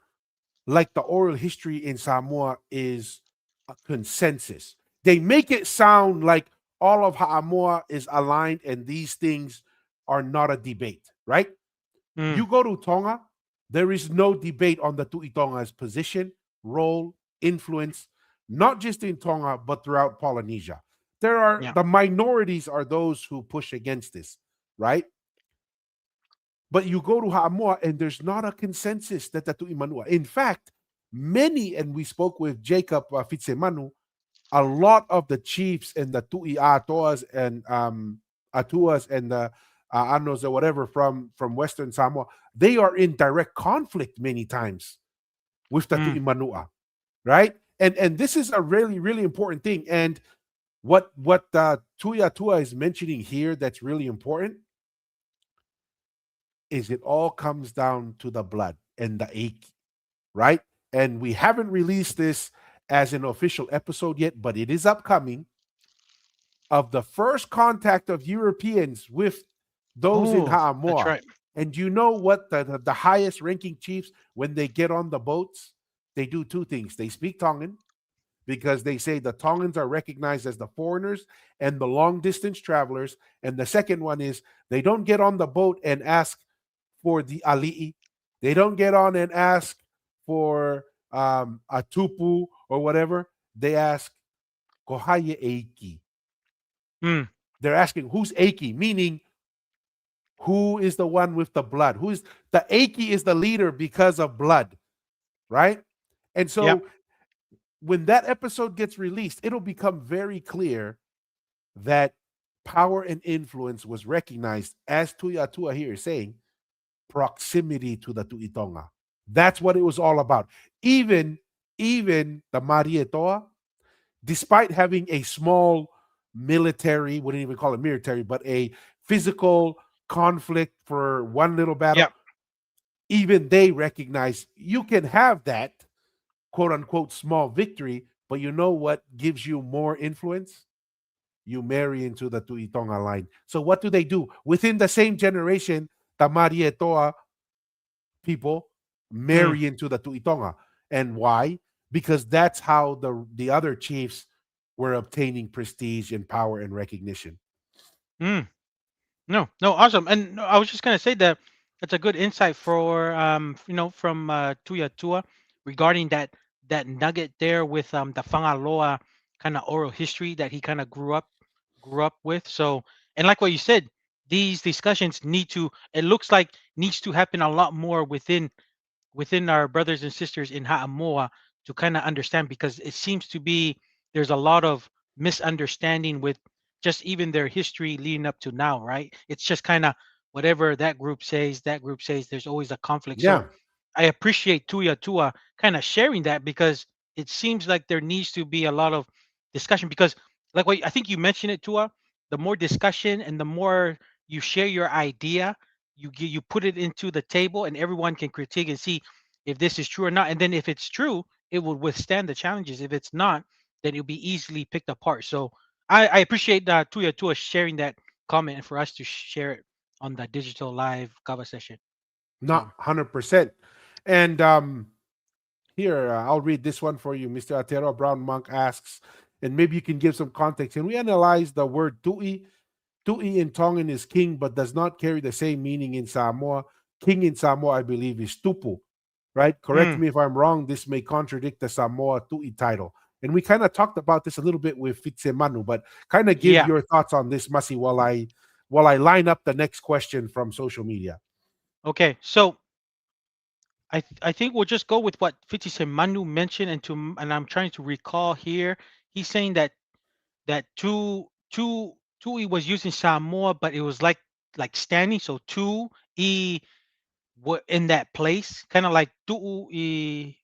like the oral history in Samoa is a consensus. They make it sound like all of Ha'amoa is aligned and these things are not a debate, right? Mm, You go to Tonga, there is no debate on the Tu'itonga's position, role, influence, not just in Tonga, but throughout Polynesia. There are yeah. the minorities are those who push against this, right? But you go to Ha'amoa and there's not a consensus that the Tu'imanua. In fact, many, and we spoke with Jacob Fitzemanu, a lot of the chiefs and the Tu'i Atoas and Atuas and the Anos or whatever from Western Samoa, they are in direct conflict many times with the Mm, Tu'imanua, right? And this is a really, really important thing. And what Tui Atua is mentioning here that's really important is it all comes down to the blood and the ache, right? And we haven't released this as an official episode yet, but it is upcoming of the first contact of Europeans with those in oh, that's Ha'amoa. right. And you know what the highest ranking chiefs, when they get on the boats, they do two things. They speak Tongan because they say the Tongans are recognized as the foreigners and the long distance travelers. And the second one is they don't get on the boat and ask for the ali'i. They don't get on and ask for a tupu or whatever. They ask kohaye eiki. Mm, They're asking who's eiki, meaning Who is the one with the blood? Who is the Aki is the leader because of blood, right? And Yep. so when that episode gets released, it'll become very clear that power and influence was recognized, as Tuya Tua here is saying, proximity to the Tuitonga. That's what it was all about. Even even the Marietoa, despite having a small military, wouldn't even call it military, but a physical conflict for one little battle, Yep. even they recognize you can have that quote unquote small victory, but you know what gives you more influence? You marry into the Tuitonga line. So what do? Within the same generation, the Marietoa people Mm, marry into the Tuitonga. And why? Because that's how the other chiefs were obtaining prestige and power and recognition. mm. No, no, awesome. And no, I was just gonna say that that's a good insight for from Tuya Tua regarding that nugget there with the Fangaloa kind of oral history that he kind of grew up with. So, and like what you said, these discussions need to, it looks like, needs to happen a lot more within our brothers and sisters in Ha'amoa to kind of understand, because it seems to be there's a lot of misunderstanding with just even their history leading up to now, right? It's just kind of whatever that group says, there's always a conflict. So Yeah. I appreciate Tuya Tua kind of sharing that, because it seems like there needs to be a lot of discussion, because like what I think you mentioned it, Tua, the more discussion and the more you share your idea, you put it into the table and everyone can critique and see if this is true or not. And then if it's true, it will withstand the challenges. If it's not, then it'll be easily picked apart. So I appreciate Tuya Tua sharing that comment and for us to share it on the digital live Kava session. Not So 100%. And here, I'll read this one for you. Mr. Atero Brown Monk asks, and maybe you can give some context. Can we analyze the word tui? Tui in Tongan is king, but does not carry the same meaning in Samoa. King in Samoa, I believe, is tupu, right? Correct mm, me if I'm wrong. This may contradict the Samoa Tui title. And we kind of talked about this a little bit with Fitsemanu, but kind of give yeah. your thoughts on this, Masi, while I line up the next question from social media. Okay. So I think we'll just go with what Fitise Manu mentioned, and I'm trying to recall here. He's saying that two e was used in Samoa, but it was like standing. So two e what in that place, kind of like two e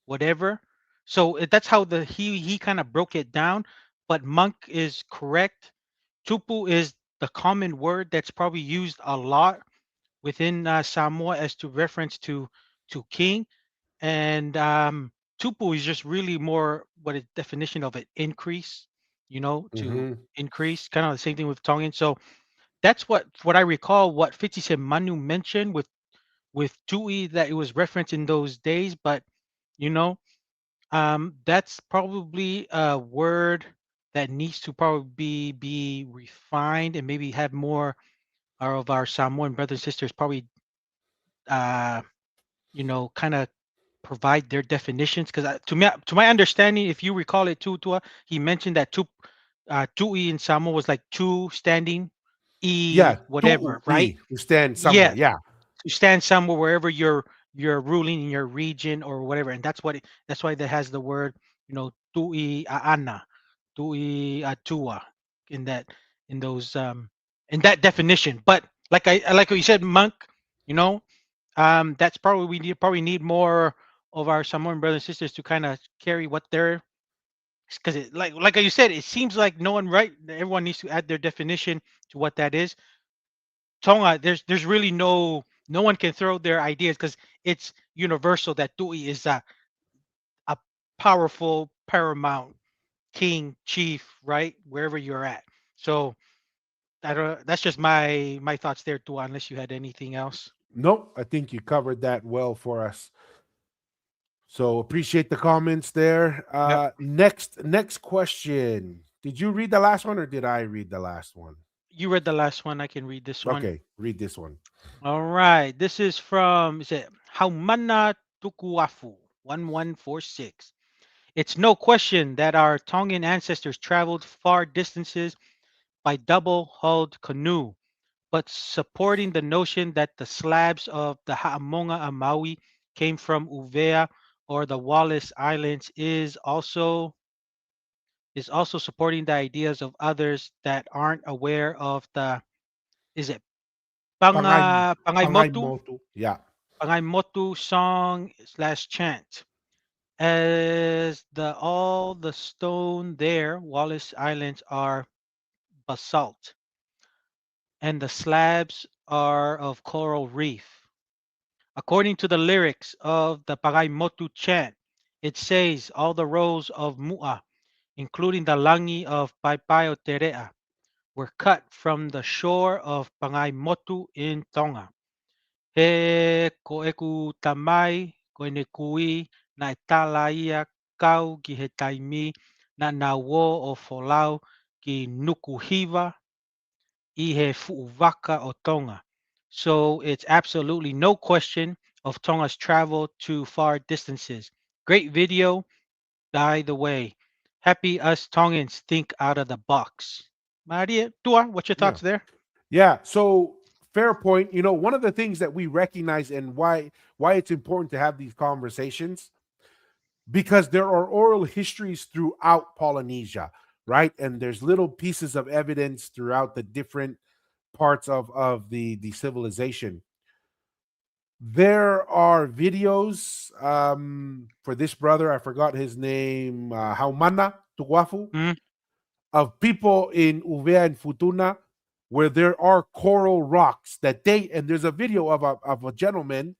whatever. So that's how he kind of broke it down. But monk is correct. Tupu is the common word that's probably used a lot within Samoa as to reference to king. And tupu is just really more what a definition of an increase, to Hmm. increase, kind of the same thing with Tongan. So that's what I recall what Fitise Manu mentioned with Tui, that it was referenced in those days. But you know, that's probably a word that needs to probably be refined and maybe have more of our Samoan brothers and sisters probably uh kind of provide their definitions, because to my understanding, if you recall it too, Tua, he mentioned that tui in Samoa was like two standing, Yeah, e whatever, tu'u right? e, to stand somewhere. Yeah, Yeah. to stand somewhere wherever you're ruling in your region or whatever, and that's why that has the word, tui aana, tui atua, in that in those in that definition. But I like what you said, monk, you know that's probably we need more of our Samoan brothers and sisters to kind of carry what they're, because like you said, it seems like no one, right, everyone needs to add their definition to what that is. Tonga, there's really no one can throw their ideas, because it's universal that Tui is a powerful paramount king, chief, right, wherever you're at. So I don't, that's just my thoughts there, Tua, unless you had anything else. Nope. I think you covered that well for us. So appreciate the comments there. Yep. Next question. Did you read the last one or did I read the last one? You read the last one, I can read this one. Okay, read this one. All right. This is from, is it Haumana Tukuafu 1146. It's no question that our Tongan ancestors traveled far distances by double hulled canoe. but supporting the notion that the slabs of the Ha'amonga and Maui came from Uvea or the Wallis Islands is also supporting the ideas of others that aren't aware of the is it Pangay, pangay Pangaimotu motu. Yeah. Pangaimotu song slash chant. As all the stone there, Wallis Islands are basalt, and the slabs are of coral reef. According to the lyrics of the Pagaimotu chant, it says all the rows of Mu'a, including the Langi of Paipaio Terea, were cut from the shore of Pangaimotu in Tonga. He koeku tamai koenekui na italaia kau ki he taimi na nawo o folau ki nukuhiva I he fu'uvaka o Tonga. So it's absolutely no question of Tonga's travel to far distances. Great video, by the way. Happy us Tongans think out of the box. Maria, Tua, what's your Yeah. thoughts there? Yeah. So fair point. One of the things that we recognize and why it's important to have these conversations, because there are oral histories throughout Polynesia, right? And there's little pieces of evidence throughout the different parts of the civilization. There are videos for this brother, I forgot his name, Haumana Tuwafu, Mm, of people in Uvea and Futuna where there are coral rocks and there's a video of a gentleman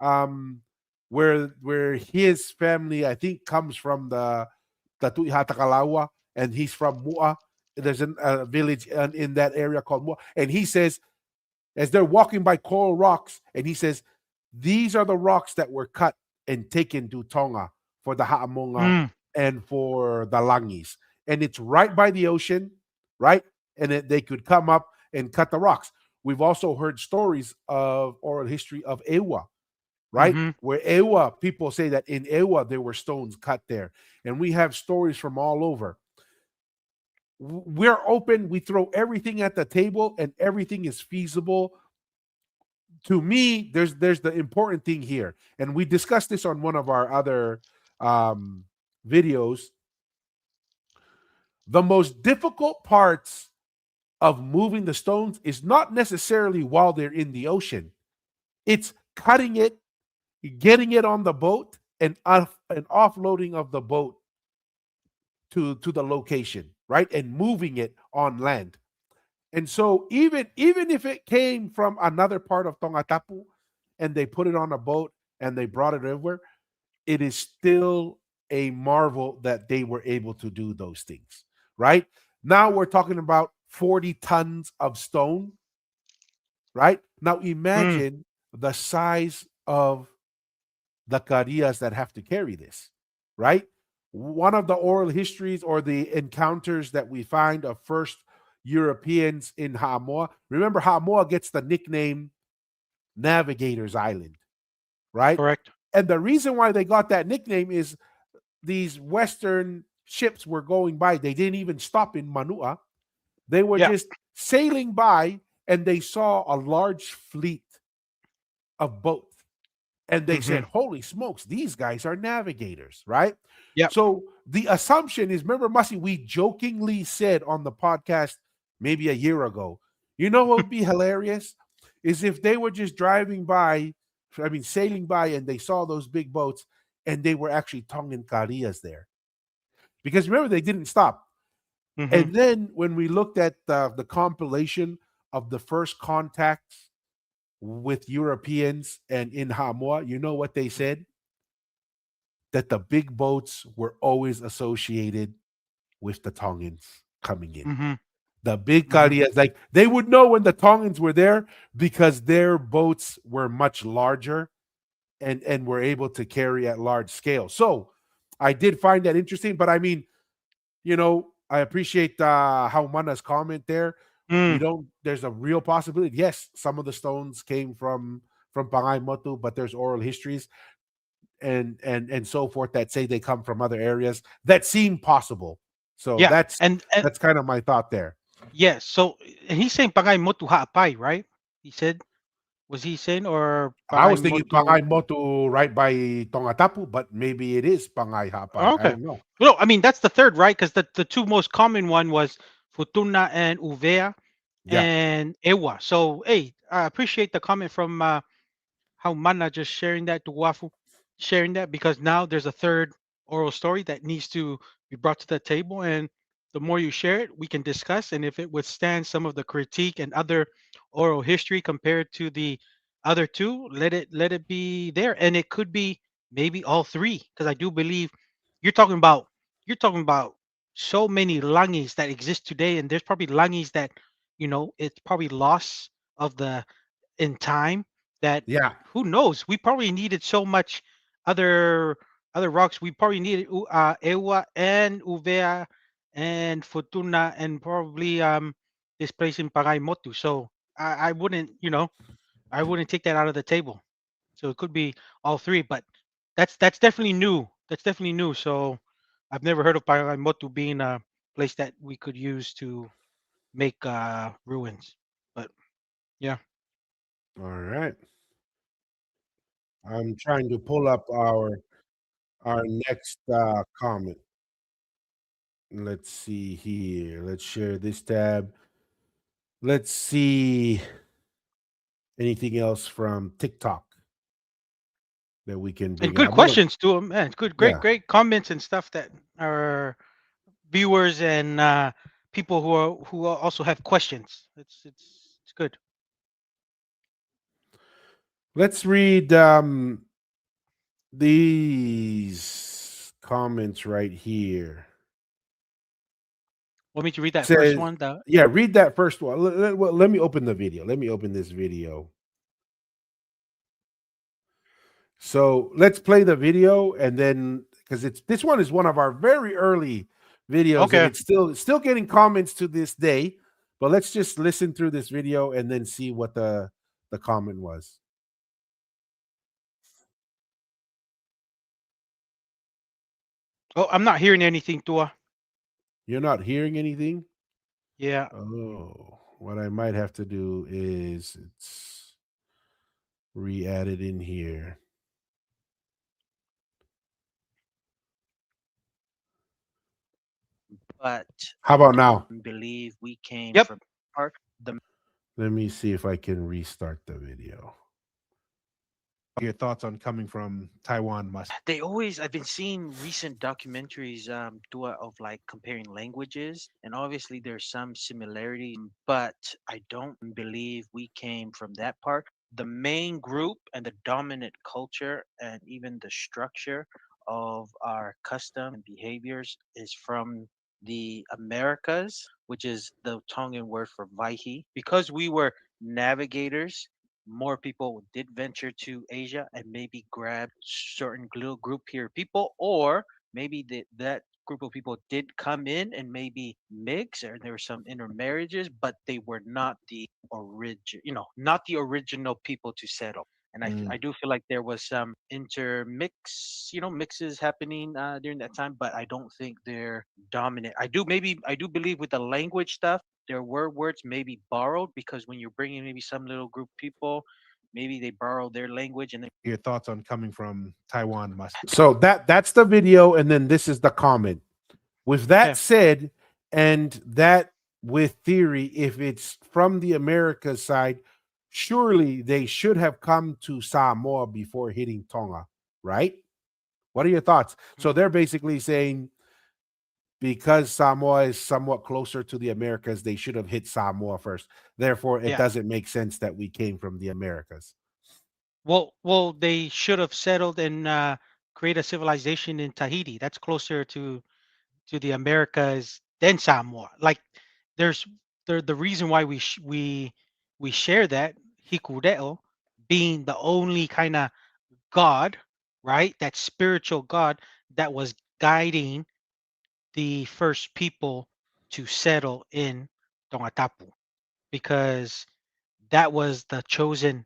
um where his family, I think, comes from the Tuihatakalawa, and he's from Mua. There's a village in that area called Mua, and he says, as they're walking by coral rocks, and he says, these are the rocks that were cut and taken to Tonga for the Ha'amonga mm, and for the Langis. And it's right by the ocean, right? And they could come up and cut the rocks. We've also heard stories of oral history of Ewa, right? mm-hmm, Where Ewa, people say that in Ewa there were stones cut there. And we have stories from all over. We're open, we throw everything at the table, and everything is feasible. To me, there's the important thing here, and we discussed this on one of our other um, videos. The most difficult parts of moving the stones is not necessarily while they're in the ocean. It's cutting it, getting it on the boat, and offloading of the boat to the location, right, and moving it on land. And so even if it came from another part of Tongatapu and they put it on a boat and they brought it over, it is still a marvel that they were able to do those things, right? Now we're talking about 40 tons of stone, right? Now mm, imagine the size of the carillas that have to carry this, right? One of the oral histories or the encounters that we find of first Europeans in Ha'amoa. Remember, Ha'amoa gets the nickname Navigator's Island, right? correct. And the reason why they got that nickname is these Western ships were going by. They didn't even stop in Manua. They were Yeah. just sailing by, and they saw a large fleet of boats. And they Mm-hmm. said, holy smokes, these guys are navigators, right? Yep. So the assumption is, remember, Mussy, we jokingly said on the podcast maybe a year ago, what would be hilarious is if they were just driving by, I mean, sailing by, and they saw those big boats and they were actually Tongan Carillas there. Because remember, they didn't stop. Mm-hmm. And then when we looked at the compilation of the first contacts with Europeans and in Hamoa, you know what they said? That the big boats were always associated with the Tongans coming in. Mm-hmm. The big Mm-hmm. Karias, like they would know when the Tongans were there because their boats were much larger and were able to carry at large scale. So I did find that interesting, but I mean, I appreciate how Mana's comment there. We Mm. don't. There's a real possibility. Yes, some of the stones came from Pangay Motu, but there's oral histories and so forth that say they come from other areas that seem possible. So Yeah. that's And that's kind of my thought there. Yes. So and he's saying Pangay Motu Haapai, right? He said, was he saying or I Pangay was thinking Motu? Pangay Motu right by Tongatapu, but maybe it is Pangay Hapay. I Okay. don't know. No, I mean that's the third, right? Because the two most common one was Futuna and Uvea Yeah. and Ewa. So hey, I appreciate the comment from how Mana just sharing that to Wafu, sharing that because now there's a third oral story that needs to be brought to the table, and the more you share it, we can discuss, and if it withstands some of the critique and other oral history compared to the other two, let it be there, and it could be maybe all three because I do believe you're talking about you're talking about so many langis that exist today, and there's probably langis that it's probably loss of the in time that Yeah. who knows? We probably needed so much other other rocks. We probably needed Ewa and Uvea and Fortuna and probably this place in Paraimotu. So I wouldn't, I wouldn't take that out of the table. So it could be all three, but that's definitely new. That's definitely new. So I've never heard of Paraimotu being a place that we could use to make ruins. But yeah. All right. I'm trying to pull up our next comment. Let's see here. Let's share this tab. Let's see anything else from TikTok that we can And bring in. good I'm gonna questions to them, man. Good, great, yeah. great comments and stuff that our viewers and people who also have questions. It's good. Let's read these comments right here. Want me to read that first Says, one? The yeah, read that first one. Let me open the video. Let me open this video. So let's play the video and then because it's this one is one of our very early videos and okay. it's still getting comments to this day. But let's just listen through this video and then see what the comment was. Oh, I'm not hearing anything, Tua. You're not hearing anything? Yeah, Oh, what I might have to do is it's re-add it in here. How about now? yep. Let me see if I can restart the video. Your thoughts on coming from Taiwan must. Mm. Your thoughts on coming from Taiwan must. So that's the video, and then this is the comment. With that Okay. said, and that with theory, if it's from the Americas side, surely they should have come to Samoa before hitting Tonga, right? What are your thoughts? So Mhm. they're basically saying because Samoa is somewhat closer to the Americas, they should have hit Samoa first. Therefore, it Yeah. doesn't make sense that we came from the Americas. Well, they should have settled and create a civilization in Tahiti. That's closer to the Americas than Samoa. Like there's the reason why we share that Hikureo being the only kind of God, right? That spiritual God that was guiding the first people to settle in Tongatapu because that was the chosen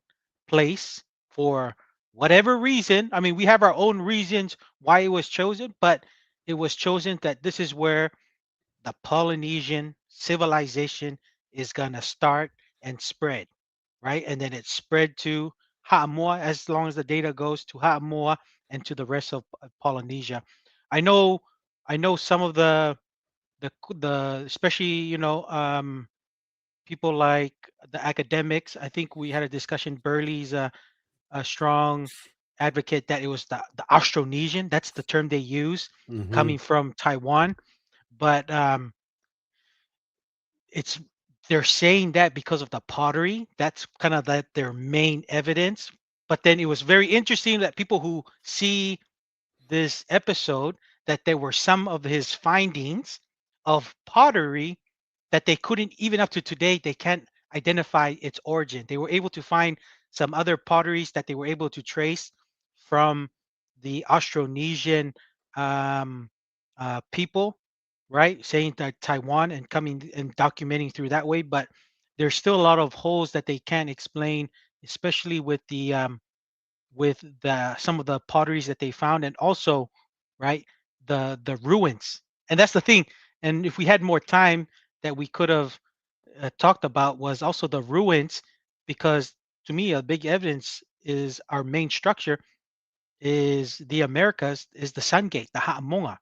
place for whatever reason. I mean, we have our own reasons why it was chosen, but it was chosen that this is where the Polynesians civilization is gonna start and spread, right? And then it spread to Ha'amoa as long as the data goes to Ha'amoa and to the rest of Polynesia. I know, I know some of the especially people like the academics. I think we had a discussion. Burley's a strong advocate that it was the Austronesian. That's the term they use, Hmm. coming from Taiwan. But it's they're saying that because of the pottery. That's kind of that their main evidence. But then it was very interesting that people who see this episode that there were some of his findings of pottery that they couldn't, even up to today they can't identify its origin. They were able to find some other potteries that they were able to trace from the Austronesian um, people, right, saying that Taiwan and coming and documenting through that way. But there's still a lot of holes that they can't explain, especially with the some of the potteries that they found, and also, right, the ruins. And that's the thing. And if we had more time, that we could have talked about was also the ruins, because to me a big evidence is our main structure is the Americas, is the Sun Gate, the Ha'amonga,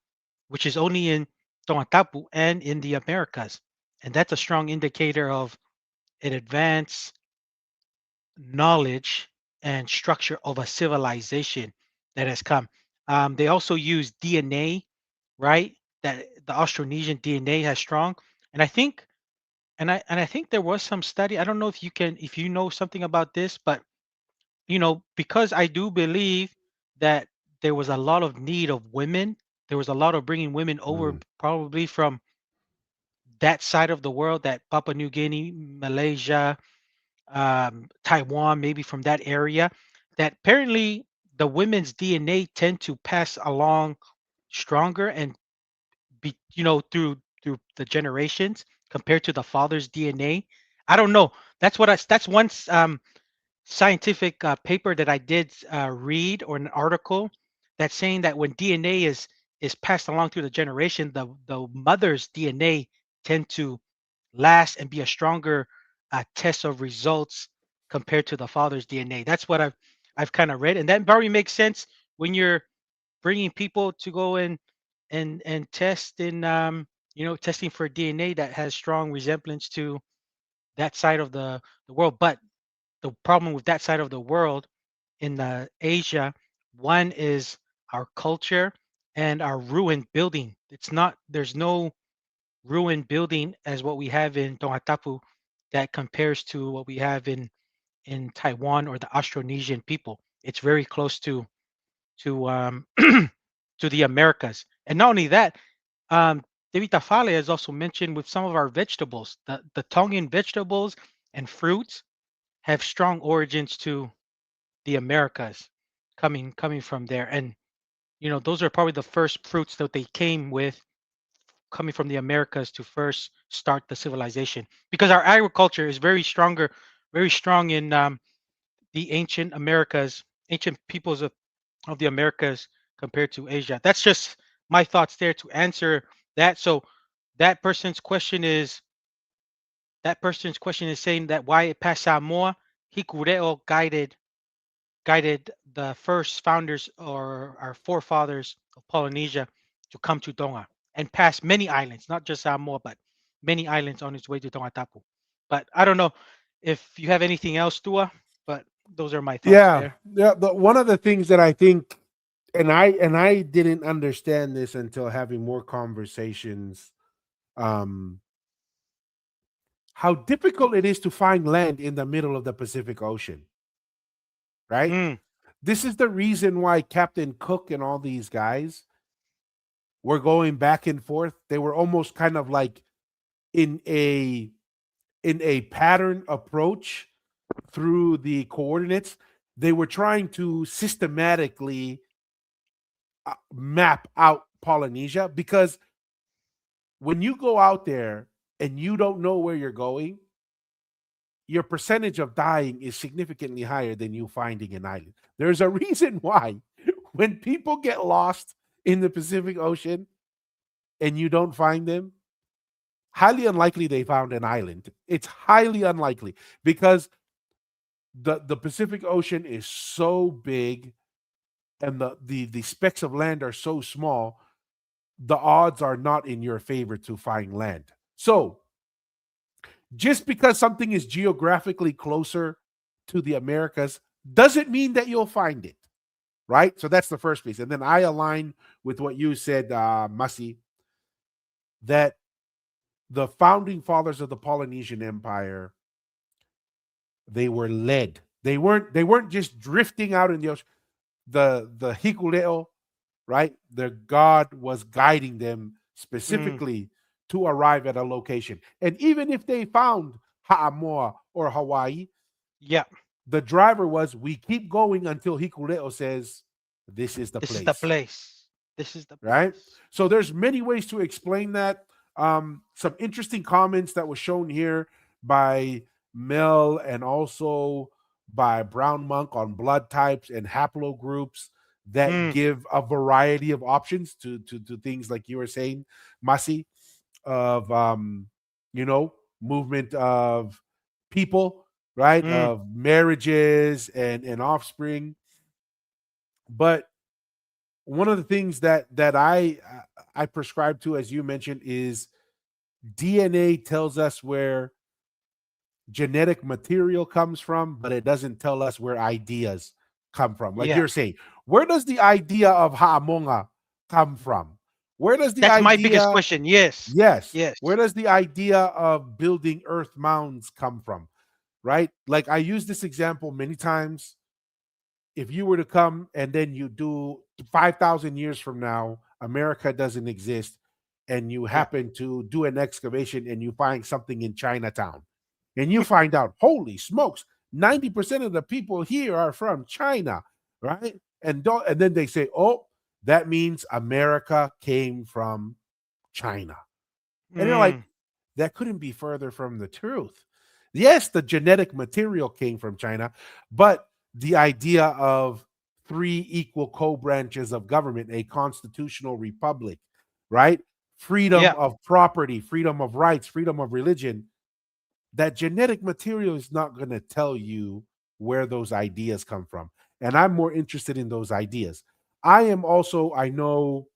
which is only in Tongatapu and in the Americas. And that's a strong indicator of an advanced knowledge and structure of a civilization that has come. They also use DNA, right? That the Austronesian DNA has strong, and I think, and I think there was some study. I don't know if you can, if you know something about this, but because I do believe that there was a lot of need of women. There was a lot of bringing women over, Mm. probably from that side of the world, that Papua New Guinea, Malaysia, Taiwan, maybe from that area, that apparently the women's DNA tend to pass along stronger and be, through the generations compared to the father's DNA. I don't know. That's one scientific paper that I did read, or an article that's saying that when DNA is passed along through the generation, the mother's DNA tend to last and be a stronger test of results compared to the father's DNA. That's what I've kind of read, and that probably makes sense when you're bringing people to go in and test in testing for DNA that has strong resemblance to that side of the world. But the problem with that side of the world in Asia, one is our culture and our ruined building. It's not There's no ruined building as what we have in Tongatapu that compares to what we have in Taiwan or the Austronesian people. It's very close to to the Americas. And not only that, um, David Tafale has also mentioned with some of our vegetables, the Tongan vegetables and fruits have strong origins to the Americas, coming from there. And those are probably the first fruits that they came with, coming from the Americas to first start the civilization. Because our agriculture is very strong in the ancient Americas, ancient peoples of the Americas compared to Asia. That's just my thoughts there to answer that. So that person's question is that person's question is saying that why it passed Samoa, Hikureo guided the first founders or our forefathers of Polynesia to come to Tonga and pass many islands, not just Samoa, but many islands on its way to Tongatapu. But I don't know if you have anything else, Tua, but those are my thoughts Yeah, there. yeah. One of the things that I think, and I didn't understand this until having more conversations, um, how difficult it is to find land in the middle of the Pacific Ocean. Right. Mm, This is the reason why Captain Cook and all these guys were going back and forth. They were almost kind of like in a pattern approach through the coordinates. They were trying to systematically map out Polynesia, because when you go out there and you don't know where you're going, your percentage of dying is significantly higher than you finding an island. There's a reason why when people get lost in the Pacific Ocean and you don't find them, highly unlikely they found an island. It's highly unlikely because the Pacific Ocean is so big and the specks of land are so small, the odds are not in your favor to find land. So, just because something is geographically closer to the Americas doesn't mean that you'll find it, right? So that's the first piece. And then I align with what you said, Masi, that the founding fathers of the Polynesian Empire, they were led. They weren't just drifting out in the ocean. The Hikuleo, right? Their God was guiding them Mm, specifically to arrive at a location. And even if they found Ha'amoa or Hawaii, yeah, the driver was, we keep going until Hikuleo says, this is the this is the place, place. This is the right? place. So there's many ways to explain that. Some interesting comments that was shown here by Mel and also by Brown Monk on blood types and haplogroups that Mm, give a variety of options to things like you were saying, Masi, of you know, movement of people, right? mm, Of marriages and offspring. But one of the things that I prescribe to, as you mentioned, is DNA tells us where genetic material comes from, but it doesn't tell us where ideas come from. Like yeah, you're saying, where does the idea of Ha'amonga come from? Where does the that's my biggest idea, question. Yes, yes, yes, where does the idea of building earth mounds come from? Right? Like I use this example many times. If you were to come and then you do 5,000 years from now, America doesn't exist, and you yeah, happen to do an excavation and you find something in Chinatown, and you find out, holy smokes, 90% of the people here are from China, right? And then they say, oh, that means America came from China. And you're like, mm, that couldn't be further from the truth. Yes, the genetic material came from China, but the idea of three equal co branches of government, a constitutional republic, right? Freedom yeah, of property, freedom of rights, freedom of religion, that genetic material is not going to tell you where those ideas come from. And I'm more interested in those ideas. I am also, I know,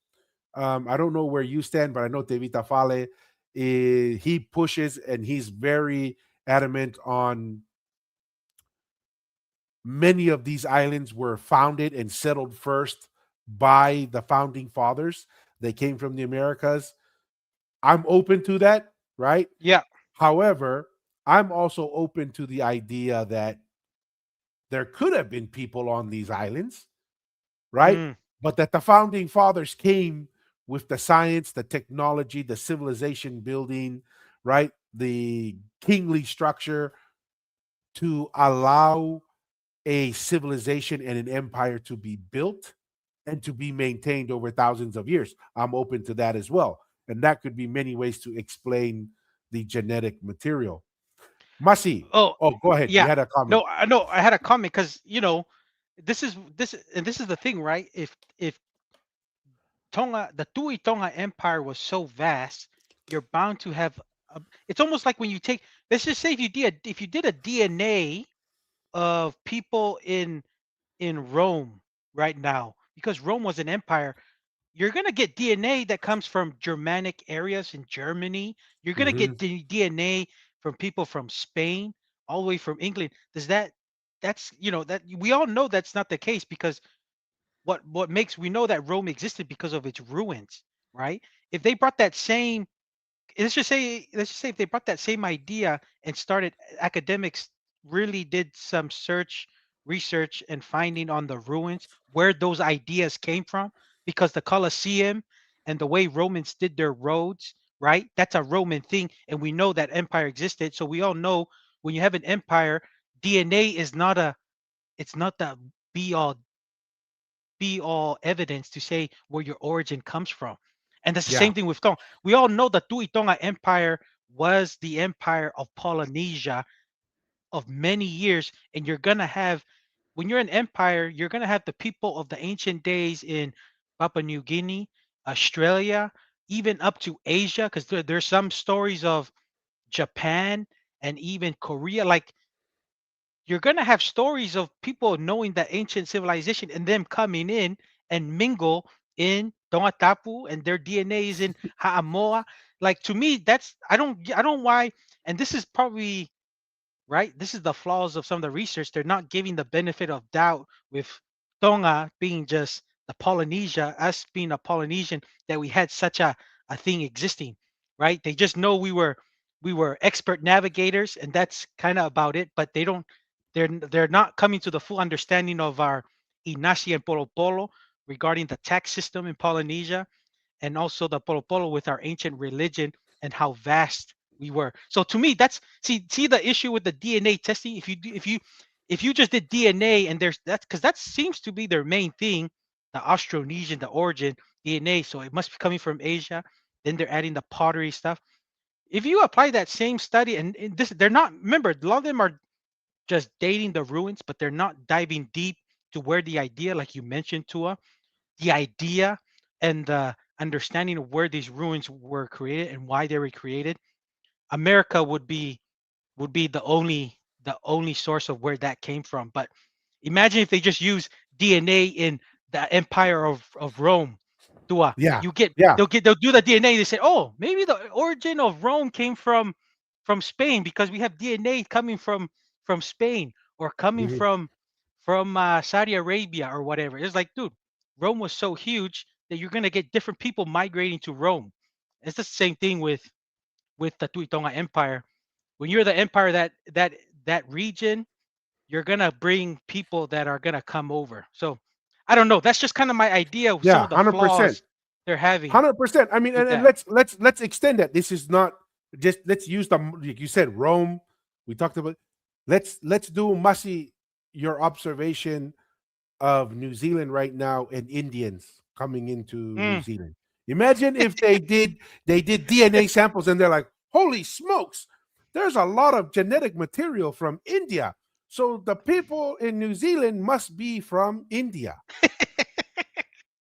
I don't know where you stand, but I know Tevita Fale, he pushes and he's very adamant on many of these islands were founded and settled first by the founding fathers. They came from the Americas. I'm open to that, right? yeah, However, I'm also open to the idea that there could have been people on these islands, right? mm, But that the founding fathers came with the science, the technology, the civilization building, right? The kingly structure to allow a civilization and an empire to be built and to be maintained over thousands of years. I'm open to that as well. And that could be many ways to explain the genetic material. Masi, oh, oh, go ahead. You yeah. had a comment. No, I know. I had a comment because this is the thing, right? If Tonga, the Tui Tonga Empire was so vast, you're bound to have. It's almost like when you take. Let's just say if you did a DNA of people in Rome right now, because Rome was an empire, you're gonna get DNA that comes from Germanic areas in Germany. You're gonna Hmm. get DNA from people from Spain, all the way from England. Does that? That's that we all know that's not the case because what makes we know that Rome existed because of its ruins, right? If they brought that same let's just say if they brought that same idea and started academics really did some research and finding on the ruins where those ideas came from, because the Colosseum and the way Romans did their roads, right? That's a Roman thing, and we know that empire existed. So we all know when you have an empire, DNA is not a it's not the be all be all evidence to say where your origin comes from. And that's the Yeah. same thing with Tonga. We all know the Tui Tonga Empire was the empire of Polynesia of many years. And you're going to have, when you're an empire, you're going to have the people of the ancient days in Papua New Guinea, Australia. even up to Asia, because there's some stories of Japan and even Korea. Like you're gonna have stories of people knowing that ancient civilization and them coming in and mingle in Dongatapu and their DNA is in Haamoa. Like to me, that's I don't why, and this is probably right. This is the flaws of some of the research. They're not giving the benefit of doubt with Tonga being just the Polynesia, us being a Polynesian, that we had such a thing existing, right? They just know we were expert navigators, and that's kind of about it. But they're not coming to the full understanding of our Inasi and Polo Polo regarding the tax system in Polynesia and also the Polo Polo with our ancient religion and how vast we were. So to me, that's see the issue with the DNA testing. If you just did DNA and there's that's because that seems to be their main thing, the Austronesian, the origin DNA. So it must be coming from Asia. Then they're adding the pottery stuff. If you apply that same study and this, they're not. Remember, a lot of them are just dating the ruins, but they're not diving deep to where the idea, like you mentioned, Tua, the idea and the understanding of where these ruins were created and why they were created, America would be the only source of where that came from. But imagine if they just use DNA in the Empire of Rome. Tua, Yeah, you get yeah. they'll do the DNA. They say, oh, maybe the origin of Rome came from Spain because we have DNA coming from Spain or coming Mhm. from Saudi Arabia or whatever. It's like, dude, Rome was so huge that you're gonna get different people migrating to Rome. It's the same thing with the Tuitonga Empire. When you're the empire that region, you're gonna bring people that are gonna come over. So I don't know. That's just kind of my idea of some Yeah, of the 100%. flaws they're having 100%. I mean, with and that. let's extend that. This is not just let's use the like you said Rome. We talked about. Let's do Masi your observation of New Zealand right now and Indians coming into New Mm. Zealand. Imagine if they did DNA samples and they're like, holy smokes, there's a lot of genetic material from India. So the people in New Zealand must be from India,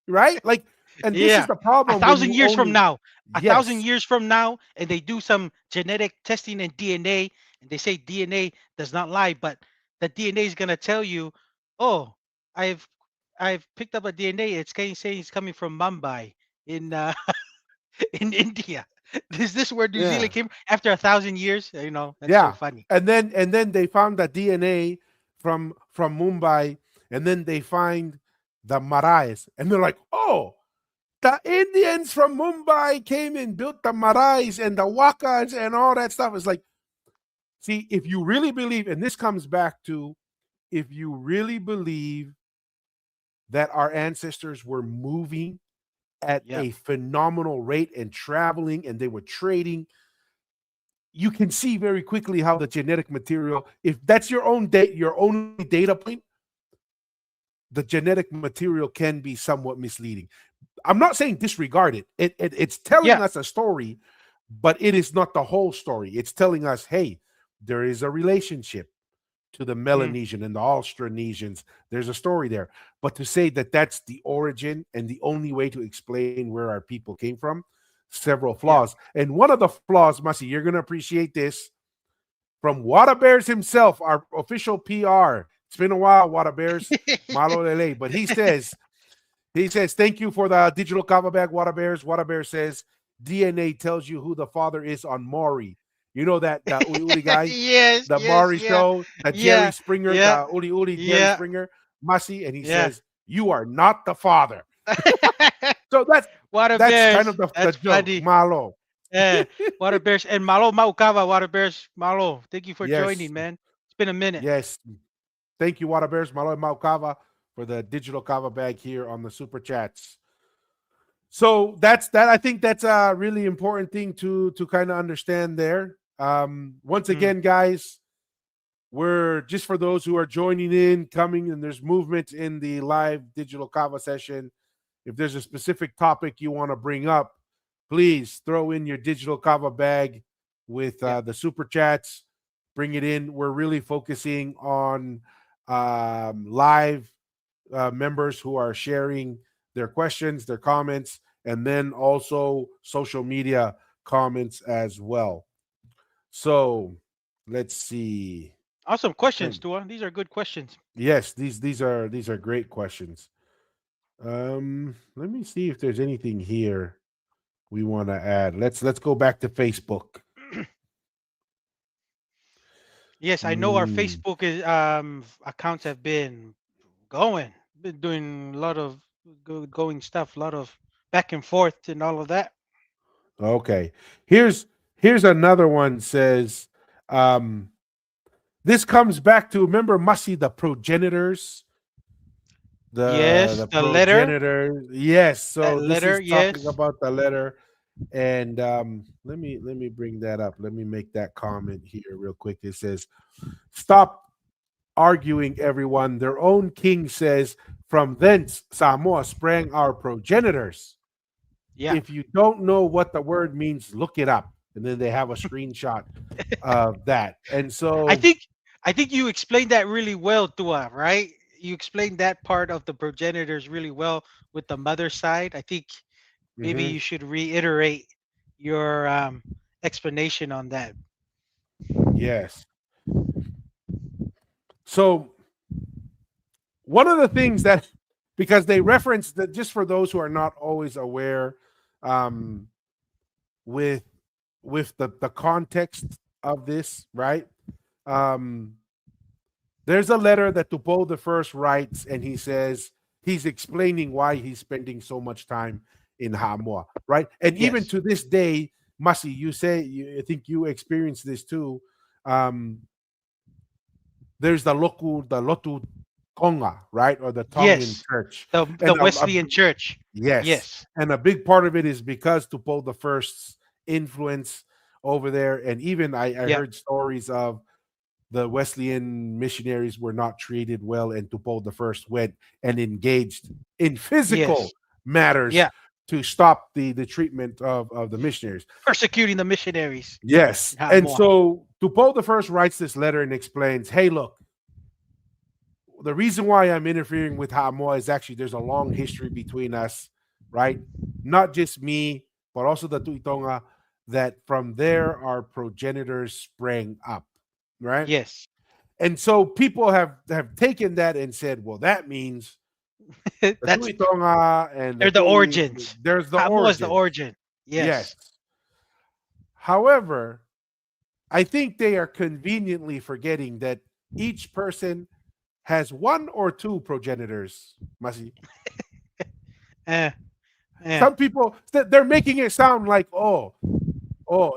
right? Like, and this is Yeah. the A problem when thousand you years from only now, a thousand yes, years from now, and they do some genetic testing and DNA, and they say DNA does not lie, but the DNA is gonna tell you, oh, I've I've picked up a DNA. It's saying it's coming from Mumbai in in India. Is this where New yeah, Zealand came after 1,000 years? That's so yeah, funny. and then they found the DNA from Mumbai, and then they find the Marais, and they're like, oh, the Indians from Mumbai came and built the Marais and the Wakas and all that stuff. It's like, see, if you really believe, and this comes back to if you really believe that our ancestors were moving at Yep. a phenomenal rate and traveling and they were trading, you can see very quickly how the genetic material, if that's your only data point, the genetic material can be somewhat misleading. I'm not saying disregard it. It's telling Yeah. us a story, but it is not the whole story. It's telling us, hey, there is a relationship to the Mm, Melanesian and the Austronesians. There's a story there. But to say that that's the origin and the only way to explain where our people came from, several yeah. flaws. And one of the flaws, Masi, you're going to appreciate this from Water Bears himself, our official PR. It's been a while, Water Bears, Malo Lele, but he says, thank you for the digital kava bag, Water Bears. Water Bear says, DNA tells you who the father is on Maury. You know that the Uli Uli guy, Yes, the yes, Maury yeah, show, the Jerry yeah, Springer, yeah, the Uli Uli Jerry yeah, Springer, Masi, and he yeah. says, you are not the father. So that's Water that's kind bears. of the That's joke. funny. Malo. Yeah. Water bears and Malo Maukawa. Water bears. Malo. Thank you for Yes. joining, man. It's been a minute. Yes. Thank you, Water Bears, Malo Maukava, for the digital kava bag here on the super chats. So that's that. I think that's a really important thing to kind of understand there. Once Mm, again, guys, we're just for those who are joining in, coming, and there's movement in the live digital kava session. If there's a specific topic you want to bring up, please throw in your digital kava bag with yeah. the super chats. Bring it in. We're really focusing on live members who are sharing their questions, their comments, and then also social media comments as well. So let's see. Awesome questions, And Tua. These are good questions. yes, these are great questions. Let me see if there's anything here we want to add. Let's go back to Facebook. Yes, I know our Mm, Facebook is accounts have been going, been doing a lot of going stuff, a lot of back and forth and all of that. okay. Here's another one says um this comes back to, remember Masi, the progenitors, Yes, the the letter, progenitor. Yes, that so this letter, is talking yes. about the letter. And let me bring that up. Let me make that comment here real quick. It says, "Stop arguing, everyone. Their own king says, from thence Samoa sprang our progenitors. Yeah. If you don't know what the word means, look it up." And then they have a screenshot of that. And I so, think I think you explained that really well, Tua, right? You explained that part of the progenitors really well with the mother side. I think maybe mhm, you should reiterate your explanation on that. yes. So one of the things that, because they reference that, just for those who are not always aware, um, with the context of this, right? Um, there's a letter that Tupo the first writes, and he says he's explaining why he's spending so much time in Hamua, right? And even Yes. to this day, Masi, I think you experienced this too. Um, there's the Lotu Tonga, right, or the Tongan Yes. church, The and Wesleyan Church. yes, Yes. and a big part of it is because Tupo the First's influence over there, and even I Yep. heard stories of the Wesleyan missionaries were not treated well, and Tupo the First went and engaged in Yes. physical matters Yeah. to stop the treatment of the missionaries. Persecuting the missionaries Yes, in and Samoa. so Tupo the First writes this letter and explains, "Hey, look, the reason why I'm interfering with Hamoa is actually there's a long history between us, right? Not just me, but also the Tuitonga, that from there our progenitors sprang up, right? Yes. And so people have taken that and said, well, that means the That's Tuitonga and the they're the Tui, origins. there's the Samoa is the origins. origin. Yes. Yes. However, I think they are conveniently forgetting that each person has one or two progenitors, Masi. Eh, eh. Some people, they're making it sound like, oh,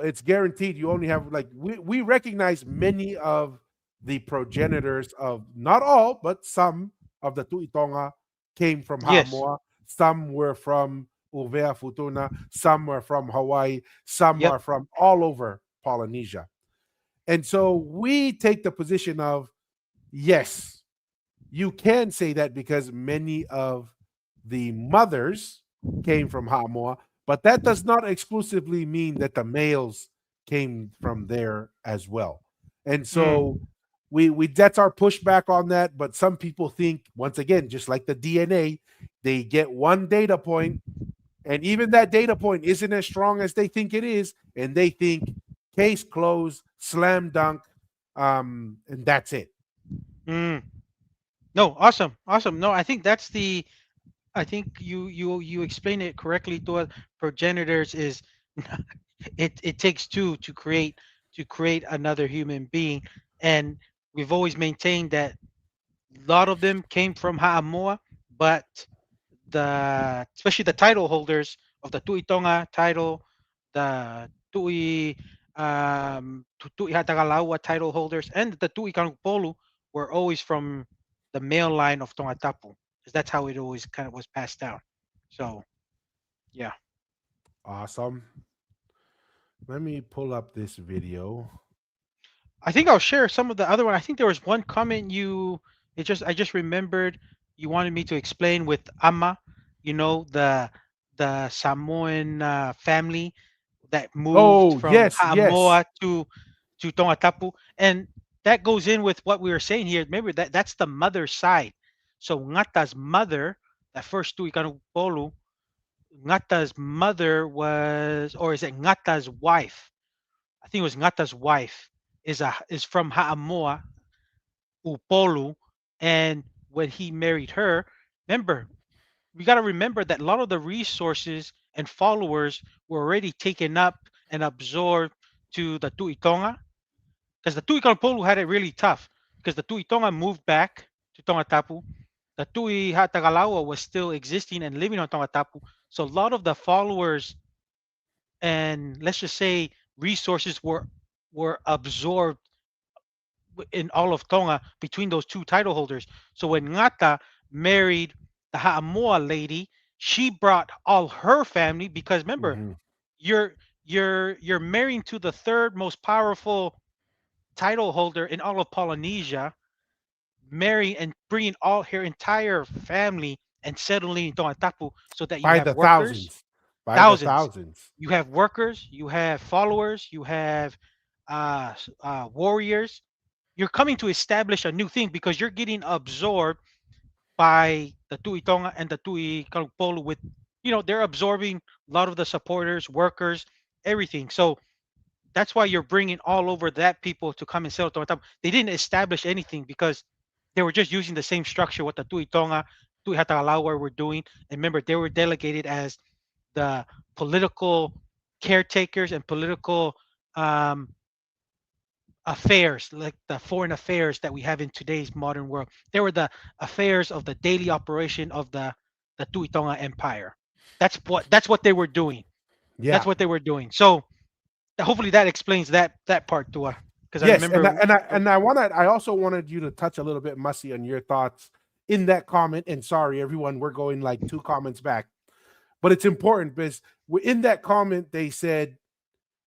it's guaranteed. You only have, like, we recognize many of the progenitors of, not all, but some of the Tuitonga came from Yes. Hamoa. Some were from Uvea Futuna. Some were from Hawaii. Some Yep. are from all over Polynesia. And so we take the position of, yes, you can say that because many of the mothers came from Hamoa, but that does not exclusively mean that the males came from there as well. And so Mm. we that's our pushback on that. But some people think, once again, just like the DNA, they get one data point, and even that data point isn't as strong as they think it is, and they think case closed, slam dunk, and that's it. Mm. No, awesome. Awesome. No, I think that's the I think you explained it correctly to us. Progenitors is it takes two to create another human being, and we've always maintained that a lot of them came from Haamoa, but the especially the title holders of the Tui Tonga title, the Tui Tui Hatagalaua title holders, and the Tui Kanupolu were always from the male line of Tongatapu, because that's how it always kind of was passed down. So yeah, Awesome. Let me pull up this video. I think I'll share some of the other one. I think there was one comment you it just I just remembered you wanted me to explain with Ama, the Samoan family that moved Oh, from yes, yes. Haamoa to Tongatapu, and that goes in with what we were saying here. Maybe that's the mother side. So Ngata's mother, that first Tuikanupolu, Ngata's mother was, or is it Ngata's wife? I think it was Ngata's wife is from Haamoa, Upolu, and when he married her, remember, we got to remember that a lot of the resources and followers were already taken up and absorbed to the Tuitonga, because the Tui Kalpolu had it really tough because the Tuitonga moved back to Tongatapu. The Tui Hatagalawa was still existing and living on Tongatapu. So a lot of the followers and, let's just say, resources were absorbed in all of Tonga between those two title holders. So when Ngata married the Haamoa lady, she brought all her family because remember, Hmm. you're you're marrying to the third most powerful title holder in all of Polynesia, marrying and bringing all her entire family and settling in Tongatapu so that you By have the workers, thousands, by the thousands. thousands. You have workers, you have followers, you have warriors. You're coming to establish a new thing because you're getting absorbed by the Tui Tonga and the Tui Kalpolo with, they're absorbing a lot of the supporters, workers, everything. So that's why you're bringing all over that people to come and settle Tonga. They didn't establish anything because they were just using the same structure what the Tui Tonga, Tui Hatagalawa were doing. And remember, they were delegated as the political caretakers and political um, affairs, like the foreign affairs that we have in today's modern world. They were the affairs of the daily operation of the Tui Tonga Empire. That's what they were doing. That's Yeah. what they were doing. So hopefully that explains that part to because I Yes, and remember. I also wanted you to touch a little bit, Mussy, on your thoughts in that comment. And sorry, everyone, we're going like two comments back, but it's important because in that comment they said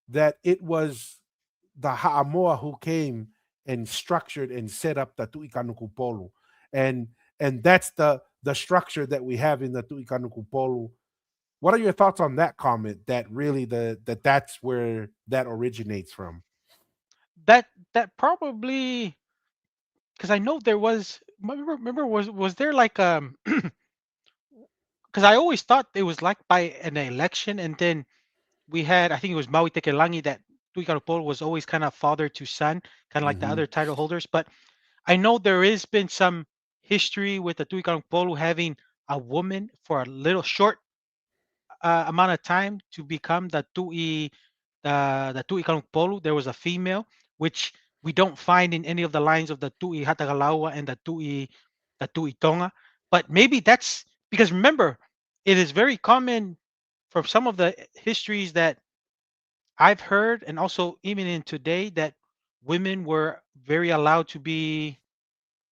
that it was the Haamoa who came and structured and set up the Tu'ikanukupolu, and that's the structure that we have in the Tu'ikanukupolu. What are your thoughts on that comment? That really that's where that originates from. That probably, because I know there was, remember was there like because I always thought it was like by an election, and then we had, I think it was Maui Tekelangi, that Tuikarupol was always kind of father to son, kind of like the Hmm. other title holders. But I know there has been some history with the Tuikarupolu having a woman for a little short amount of time to become the Tui Polu. There was a female, which we don't find in any of the lines of the Tui Hatagalawa and the Tui Tonga. But maybe that's because remember, it is very common from some of the histories that I've heard, and also even in today, that women were very allowed to be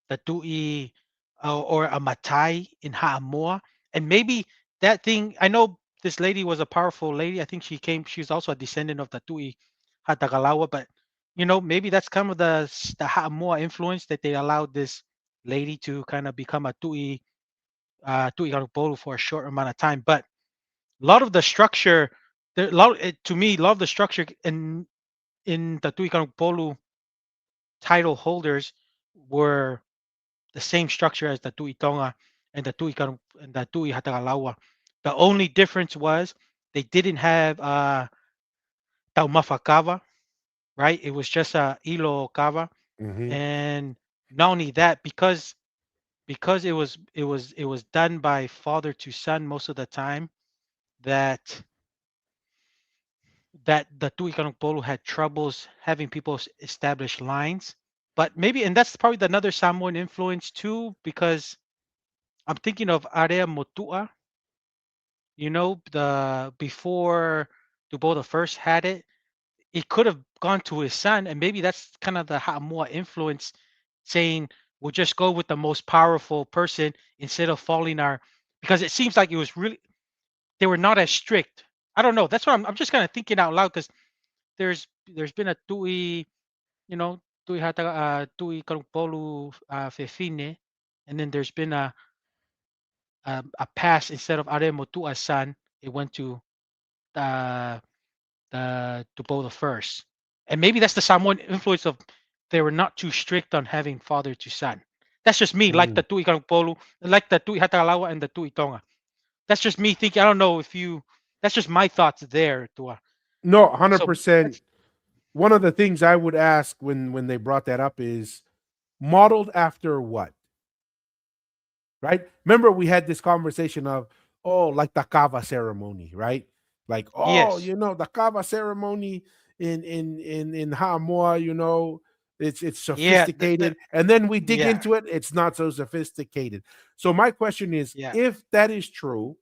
the tui or a matai in Haamoa. And maybe that thing, I know this lady was a powerful lady. I think she's also a descendant of the tui Hatagalawa, but maybe that's kind of the Haamoa influence that they allowed this lady to kind of become a tui Karupolu for a short amount of time. But a lot of the structure, to me, a lot of the structure in the tui Karupolu title holders were the same structure as the Tui Tonga and the Tui Hatagalawa. The only difference was they didn't have Taumafa Kava, right? It was just a Ilo Kava, Hmm. and not only that, because it was done by father to son most of the time, that the Tui Polo had troubles having people establish lines. But maybe, and that's probably another Samoan influence too, because I'm thinking of Area Motua. The before Dubois first had it, it could have gone to his son, and maybe that's kind of the Ha'amua influence, saying we'll just go with the most powerful person instead of following our, because it seems like it was really, they were not as strict. I don't know. That's why I'm just kind of thinking out loud because there's been a Tui, Tui Karupolu Fefine, and then there's been a pass instead of Are Motua's son, it went to uh, to Bo the first. And maybe that's the Samoan influence of they were not too strict on having father to son. That's just me, like the Tui Polu, like the Tui Hatalawa and the Tui Tonga. That's just me thinking. I don't know if you. That's just my thoughts there, Tua. No, 100%. So that's One of the things I would ask when they brought that up is modeled after what? Right? Remember, we had this conversation of, oh, like the kava ceremony, right? Like, oh, yes, the kava ceremony in Hamoa, it's yeah, sophisticated, and then we dig yeah, into it, it's not so sophisticated. So my question is, yeah, if that is true,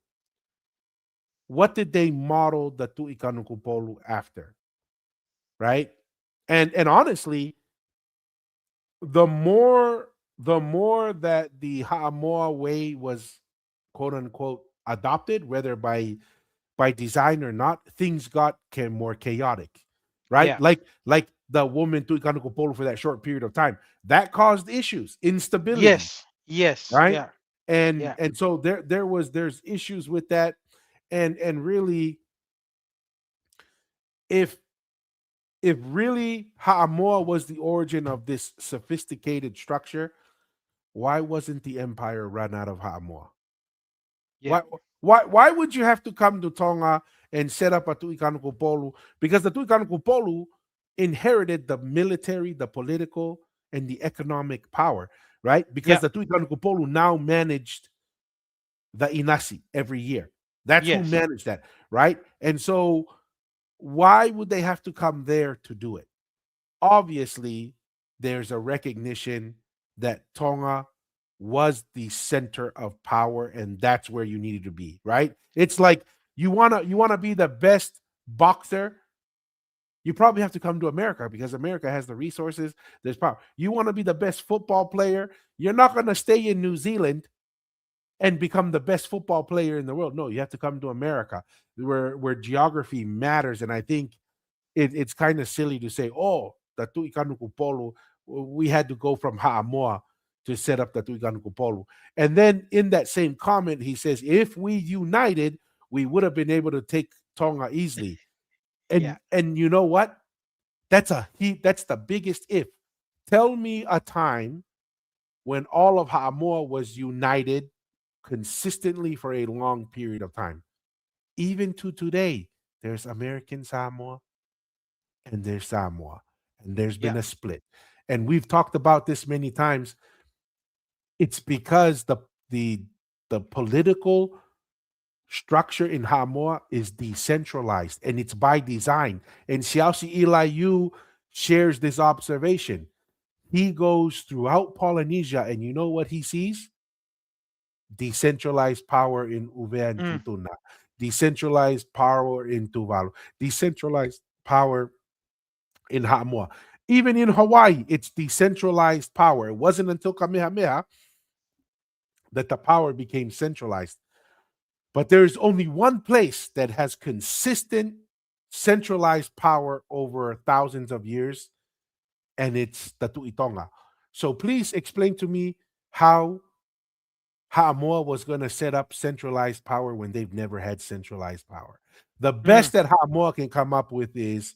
what did they model the Tu'ikanukupolu after, right? And honestly, the more that the Ha'amoa way was quote unquote adopted, whether by design or not, things got more chaotic, right? yeah, Like the woman Tu'ikanukupolu for that short period of time that caused issues, instability, yes, yes, right? yeah, And yeah, and so there's issues with that, and really, if really Ha'amoa was the origin of this sophisticated structure, why wasn't the empire run out of Ha'amoa? yeah, Why would you have to come to Tonga and set up a Tu'ikanukupolu? Because the Tu'ikanukupolu inherited the military, the political, and the economic power, right? Because yeah, the Tu'ikanukupolu now managed the Inasi every year. That's who yes, managed that, right? And so why would they have to come there to do it? Obviously, there's a recognition that Tonga was the center of power, and that's where you needed to be, right? It's like you wanna be the best boxer, you probably have to come to America because America has the resources, there's power. You want to be the best football player, you're not gonna stay in New Zealand and become the best football player in the world. No, you have to come to America where geography matters. And I think it's kind of silly to say, oh, the Tu'ikanukupolu, we had to go from Ha'amoa to set up the Tu'ikanukupolu. And then in that same comment, he says, if we united, we would have been able to take Tonga easily. yeah. And you know what? That's the biggest if. Tell me a time when all of Ha'amoa was united consistently for a long period of time. Even to today, there's American Samoa and there's Samoa, and there's Yeah. been a split. And we've talked about this many times. It's because the the political structure in Samoa is decentralized, and it's by design. And Xiaoxi Eliu shares this observation. He goes throughout Polynesia, and you know what he sees? Decentralized power in Uvea and Mm, Futuna, decentralized power in Tuvalu, decentralized power in Samoa. Even in Hawaii, it's decentralized power. It wasn't until Kamehameha that the power became centralized. But there's only one place that has consistent centralized power over thousands of years, and it's the Tuitonga. So please explain to me how Ha'amoa was going to set up centralized power when they've never had centralized power. The mm, best that Ha'amoa can come up with is,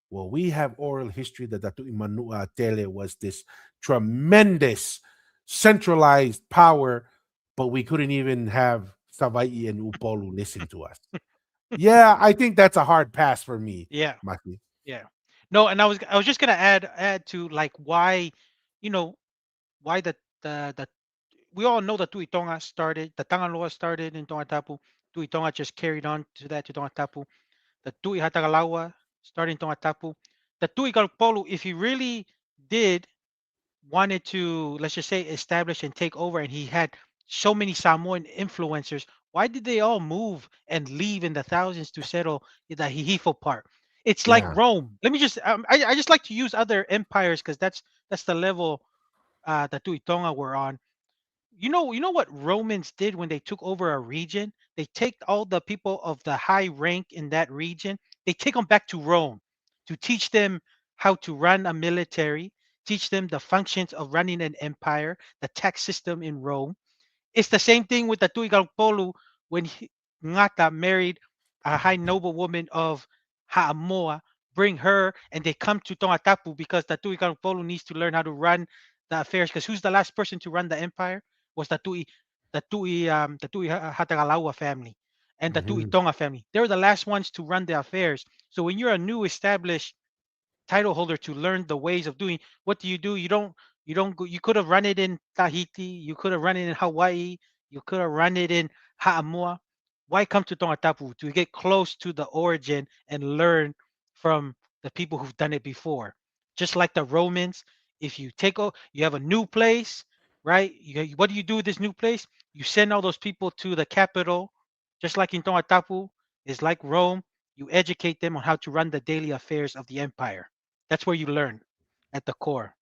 well, we have oral history that Datu Imanua Tele was this tremendous centralized power, but we couldn't even have Savai and Upolu listen to us. Yeah, I think that's a hard pass for me, yeah. Maki. Yeah. No, and I was just gonna add to like why, you know, why the we all know that Tuitonga started, the Tangaloa started in Tongatapu. Tuitonga just carried on to that to Tongatapu. The Tui Hatagalawa started in Tongatapu. The Tui Galpolu, if he really did wanted to, let's just say, establish and take over, and he had so many Samoan influencers, why did they all move and leave in the thousands to settle in the Hihifo part? It's like Yeah, Rome. Let me just, I just like to use other empires because that's the level that Tuitonga were on. You know what Romans did when they took over a region? They take all the people of the high rank in that region, they take them back to Rome to teach them how to run a military, teach them the functions of running an empire, the tax system in Rome. It's the same thing with the Tuigalpolu when Ngata married a high noble woman of Haamoa, bring her and they come to Tongatapu because the Tuigalpolu needs to learn how to run the affairs. Because who's the last person to run the empire? Was the Tui. the Tui Hatagalawa family and the Tui Mhm. Tonga family. They're the last ones to run the affairs. So when you're a new established title holder to learn the ways of doing, what do? You don't go, you could have run it in Tahiti, you could have run it in Hawaii, you could have run it in Ha'amua. Why come to Tongatapu to get close to the origin and learn from the people who've done it before? Just like the Romans, if you have a new place, right? What do you do with this new place? You send all those people to the capital, just like in Tongatapu, is like Rome. You educate them on how to run the daily affairs of the empire. That's where you learn at the core.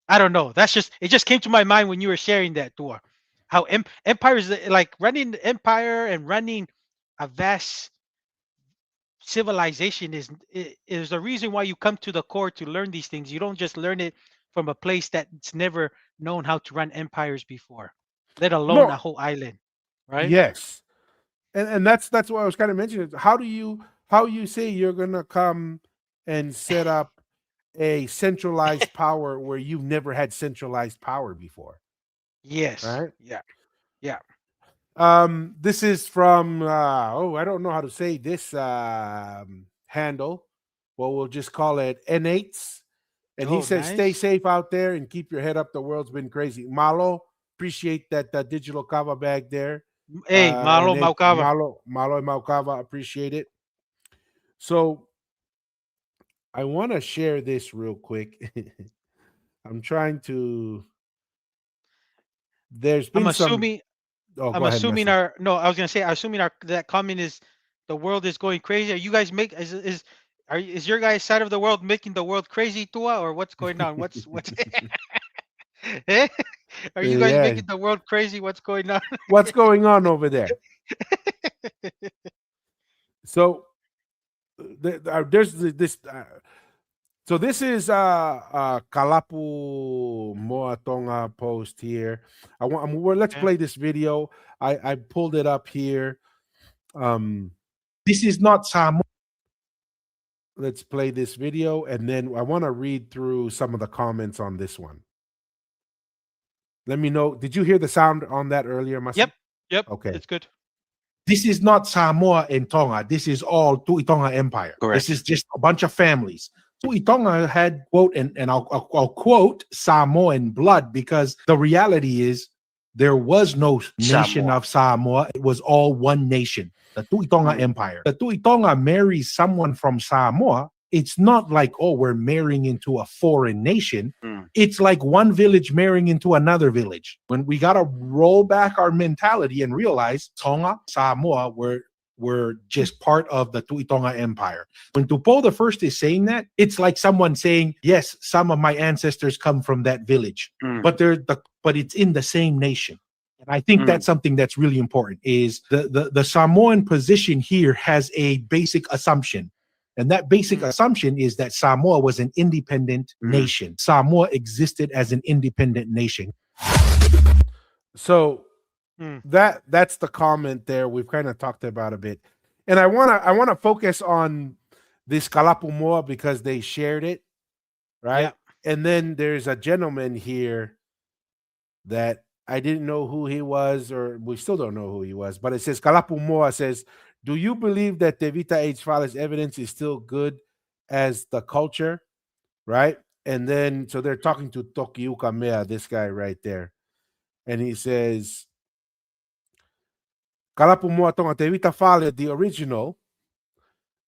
I don't know. It just came to my mind when you were sharing that, Dor. How empire is like running the empire and running a vast civilization is the reason why you come to the core to learn these things. You don't just learn it from a place that's never known how to run empires before, let alone No, a whole island, right? yes. And that's what I was kind of mentioning. How you say you're gonna come and set up a centralized power where you've never had centralized power before, Yes. right? Yeah. Yeah. This is from I don't know how to say this handle. Well, we'll just call it N8s. And he Oh, says, "Stay nice. safe out there and keep your head up. The world's been crazy." Malo, appreciate that digital kava bag there. Hey, malo And maukava. Malo and Maukava, appreciate it. So I want to share this real quick. I'm trying to. There's I'm been some. assuming Oh, I'm go ahead, assuming Messi. our no, I was gonna say, I'm assuming our that comment is the world is going crazy. Are you guys make is your guys' side of the world making the world crazy, Tua, or what's going on? What's eh? Are you guys Yeah, making the world crazy? What's going on? what's going on over there? So there's this. So this is Kalapu Moatonga post here. Let's Okay. play this video. I pulled it up here. Um, this is not Samoa. Let's play this video, and then I want to read through some of the comments on this one. Let me know. Did you hear the sound on that earlier, Yep. Masi? Yep. Okay. It's good. This is not Samoa and Tonga. This is all Tuitonga Empire. This Correct. is just a bunch of families. Tuitonga had quote, and I'll quote Samoan blood, because the reality is there was no nation Samoa. of Samoa. It was all one nation, the Tuitonga Mm, Empire. The Tuitonga marries someone from Samoa. It's not like, oh, we're marrying into a foreign nation. mm, It's like one village marrying into another village. When we got to roll back our mentality and realize Tonga, Samoa were just part of the Tuitonga Empire. When Tupo the First is saying that, it's like someone saying, yes, some of my ancestors come from that village, mm, but it's in the same nation. And I think mm, that's something that's really important, is the Samoan position here has a basic assumption. And that basic mm, assumption is that Samoa was an independent mm, nation. Samoa existed as an independent nation. So mm. that's the comment there. We've kind of talked about a bit. And I wanna focus on this Kalapumoa because they shared it, Yeah. right? And then there's a gentleman here that I didn't know who he was, or we still don't know who he was, but it says Kalapumoa says, "Do you believe that Tevita H. Fale's evidence is still good as the culture?" Right? And then so they're talking to Tokiuka Mea, this guy right there. And he says, Kalapumoa Tonga Tevita Fale, the original,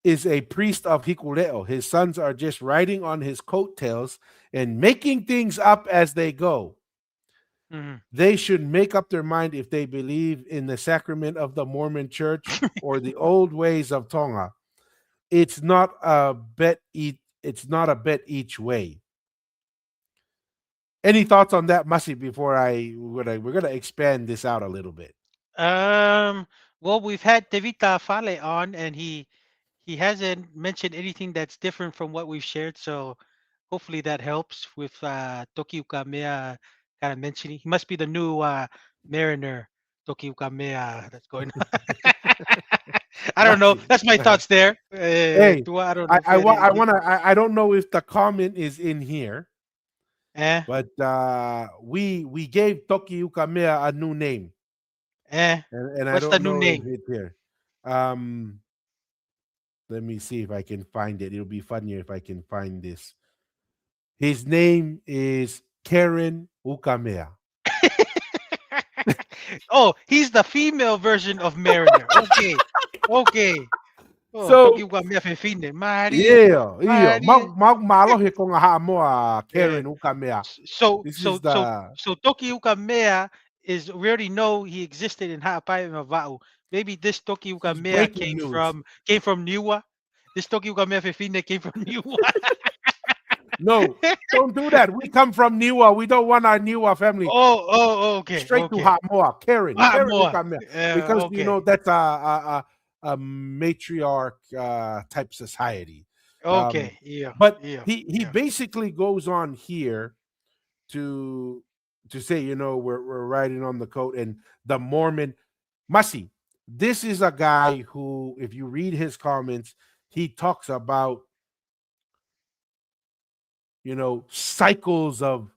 is a priest of Hikuleo. His sons are just riding on his coattails and making things up as they go. Mm. They should make up their mind if they believe in the sacrament of the Mormon church or the old ways of Tonga. It's not a bet it's not a bet each way. Any thoughts on that, Masi, before we're gonna expand this out a little bit. Um. Well, we've had Devita Fale on, and he hasn't mentioned anything that's different from what we've shared. So hopefully that helps with Toki Ukamea kind of mentioning. He must be the new Mariner Toki Ukamea that's going on. I don't know. Masi. That's my thoughts there. Hey, I don't know if you had I anything. wanna I don't know if the comment is in here, Eh? but we gave Toki Ukamea a new name. Eh. and I What's the don't new know if name? it's here. Um, Let me see if I can find it. It'll be funnier if I can find this. His name is Karen Ukamea. Oh, he's the female version of Mariner. Okay. Okay. Oh, So Tokyo got me fine. Maria. yeah, yeah. Maria. Malohe ko nga ha mo Eh, Karen Ukamea. so This is so so the so Tokiuka Mea is we already know he existed in Ha'apai Mava'u. Maybe this this Tokiuka is Mea breaking news. came from Niwa. This Tokiuka Mea Fefine came from Niwa. No, don't do that. We come from Niwa. We don't want our Niwa family Okay, straight to okay. Hamoa. Karen More. Ukamea, because you Okay. know that's a matriarch type society. Um, Okay. Yeah. but Yeah. he Yeah. basically goes on here to say, you know, we're riding on the coat and the Mormon Masi. This is a guy who, if you read his comments, he talks about, you know, cycles of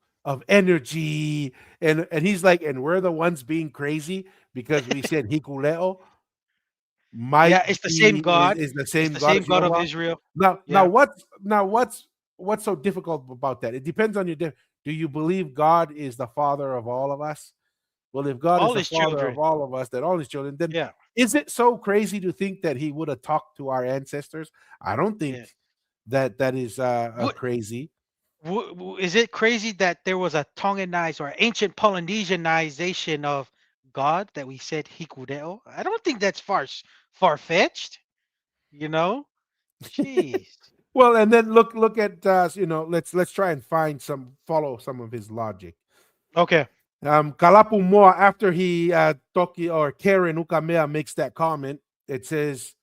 energy, and he's like, and we're the ones being crazy because we said Hikuleo Yeah, might it's the same be God. is the It's same the God same as God of Jehovah. Israel. Now Yeah. what's so difficult about that? It depends on your do you believe God is the father of all of us? Well, if God is All the his father of children. all of us, that all his children, then Yeah. is it so crazy to think that he would have talked to our ancestors? I don't think Yeah. that is What crazy. is it crazy that there was a Tonganized or ancient Polynesianization of God that we said Hikudeo? I don't think that's far fetched. You know? Jeez. Well, and then look at you know, let's try and find some follow some of his logic. Okay. Kalapu Moa, after he Toki or Karen Ukamea makes that comment, it says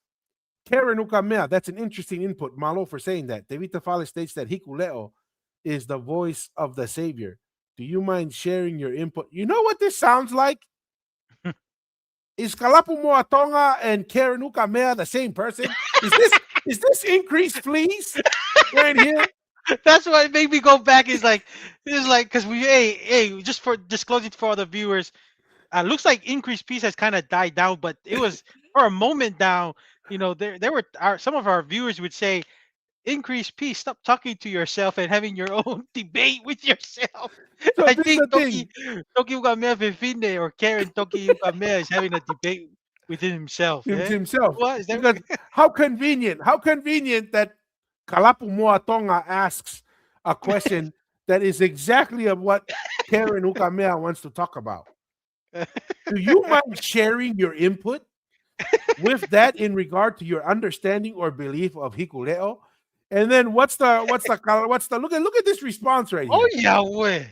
Karen Ukamea. That's an interesting input, Malo, for saying that. Devita Fale states that Hikuleo is the voice of the Savior. Do you mind sharing your input? You know what this sounds like? Is Kalapu Moa Tonga and Karen Ukamea the same person? Is this increased fleas right here? That's what made me go back. Is like because we just for disclosing for all the viewers, looks like increased peace has kind of died down, but it was for a moment down. You know, there were some of our viewers would say, "Increased peace, stop talking to yourself and having your own debate with yourself." So I this is the think thing. Toki Ugamea Fefine or Karen Toki Ugamea is having a debate within himself. Him Eh? himself. What is that? Because how convenient that Kalapu Moatonga asks a question that is exactly of what Karen Ukamea wants to talk about. Do you mind sharing your input with that in regard to your understanding or belief of Hikuleo? And then what's the look at this response right Oh here. Yahweh,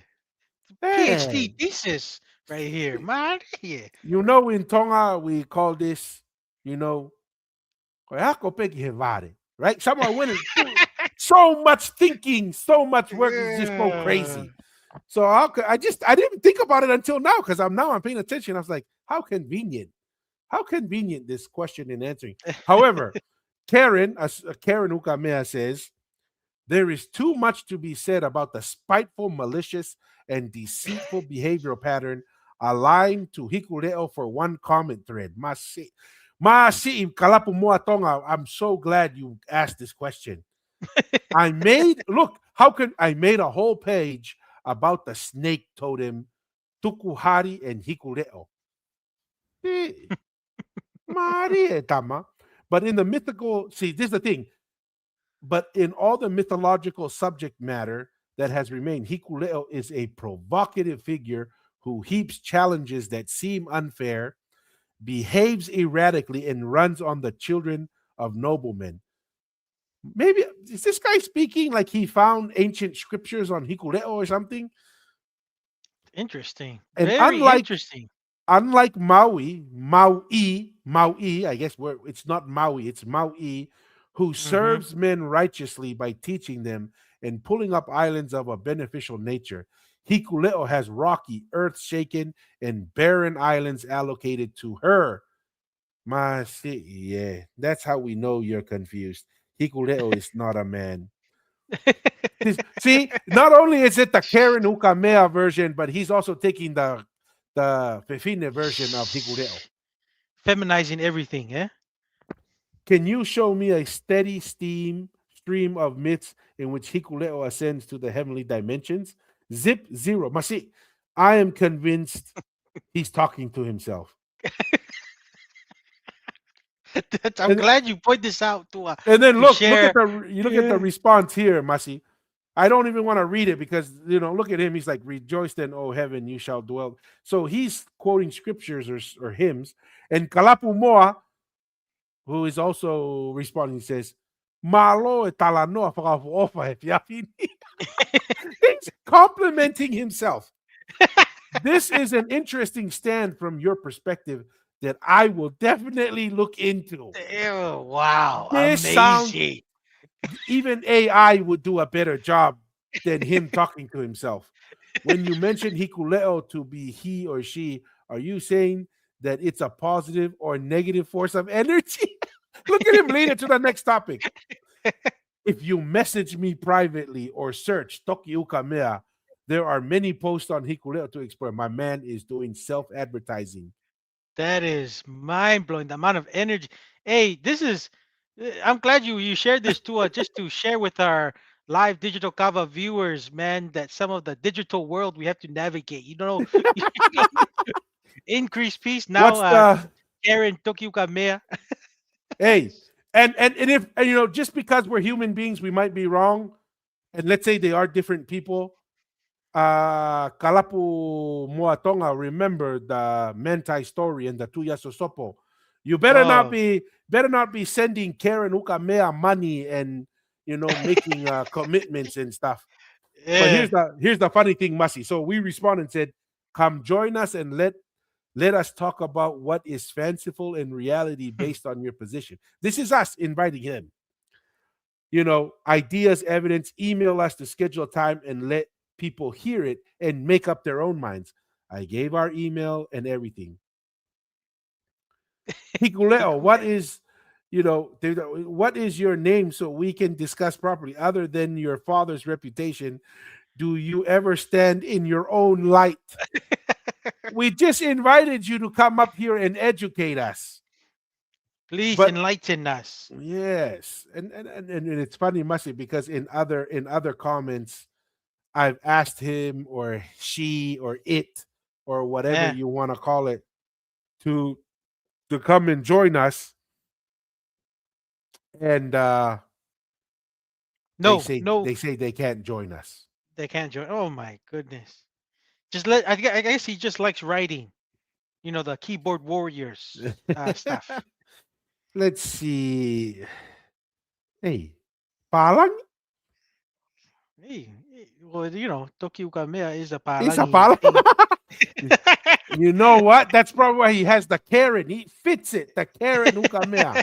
PhD Man, thesis right here, man. Yeah. you know in Tonga we call this, you know, right? Someone went and so much thinking, so much work is just go Yeah. crazy. So I didn't think about it until now because I'm paying attention. I was like, how convenient this question and answering. However, Karen Ukamea says there is too much to be said about the spiteful, malicious, and deceitful behavioral pattern aligned to Hikuleo for one comment thread. Kalapu Moatonga, I'm so glad you asked this question. I made a whole page about the snake totem, Tukuhari and Hikuleo. Eh, Tama. But in the mythical, see, this is the thing. But in all the mythological subject matter that has remained, Hikuleo is a provocative figure who heaps challenges that seem unfair, behaves erratically, and runs on the children of noblemen. Maybe is this guy speaking like he found ancient scriptures on Hikuleo or something? Interesting. And Very interesting. unlike Maui, I guess where it's not Maui, it's Maui, who Hmm. serves men righteously by teaching them and pulling up islands of a beneficial nature. Hikuleo has rocky, earth shaken, and barren islands allocated to her. Yeah, that's how we know you're confused. Hikuleo is not a man. See, not only is it the Karen Ukamea version, but he's also taking the Fifine version of Hikuleo. Feminizing everything, eh? Can you show me a steady stream of myths in which Hikuleo ascends to the heavenly dimensions? Zip zero. Masi, I am convinced he's talking to himself. I'm And glad you point this out and then to look at share. the Yeah. response here, Masi. I don't even want to read it because look at him. He's like, "Rejoice then, O heaven, you shall dwell." So he's quoting scriptures or hymns, and Kalapu Moa, who is also responding, says, "Malo e talanoa whakaofa e fiafini." He's complimenting himself. This is an interesting stand from your perspective that I will definitely look into. Ew, wow, This sounds amazing. even AI would do a better job than him talking to himself. When you mention hikuleo to be he or she, are you saying that it's a positive or negative force of energy? Look at him lead it to the next topic. If you message me privately or search Toki Ukamea, there are many posts on Hikuleo to explore. My man is doing self-advertising. That is mind blowing. The amount of energy. Hey, this is. I'm glad you shared this to just to share with our live digital kava viewers, man. That some of the digital world we have to navigate. You know, increase peace now. What's the Karen Tokyo Kamea. hey? And if and, just because we're human beings, we might be wrong. And let's say they are different people. Kalapu Moatonga remember the Mentai story and the Tuya Sosopo. You Oh, better not be sending Karen Ukamea money and making commitments and stuff. But yeah. here's the funny thing, Masi. So we responded and said, "Come join us and let us talk about what is fanciful in reality based on your position." This is us inviting him. Ideas, evidence, email us to schedule time and let people hear it and make up their own minds. I gave our email and everything. Hikuleo, what is your name so we can discuss properly other than your father's reputation? Do you ever stand in your own light? We just invited you to come up here and educate us. Please But enlighten us. yes, and it's funny, Masi, because in other comments, I've asked him or she or it or whatever Yeah. you want to call it to come and join us, and they No, say no, they say they can't join us. they can't join. Oh my goodness. I guess he just likes writing. The keyboard warriors stuff. Let's see. Hey, palang Well, Tokyo Kamea is a isa palangi palang. thing. You know what? That's probably why he has the Karen. He fits it. The Karen Ukamea.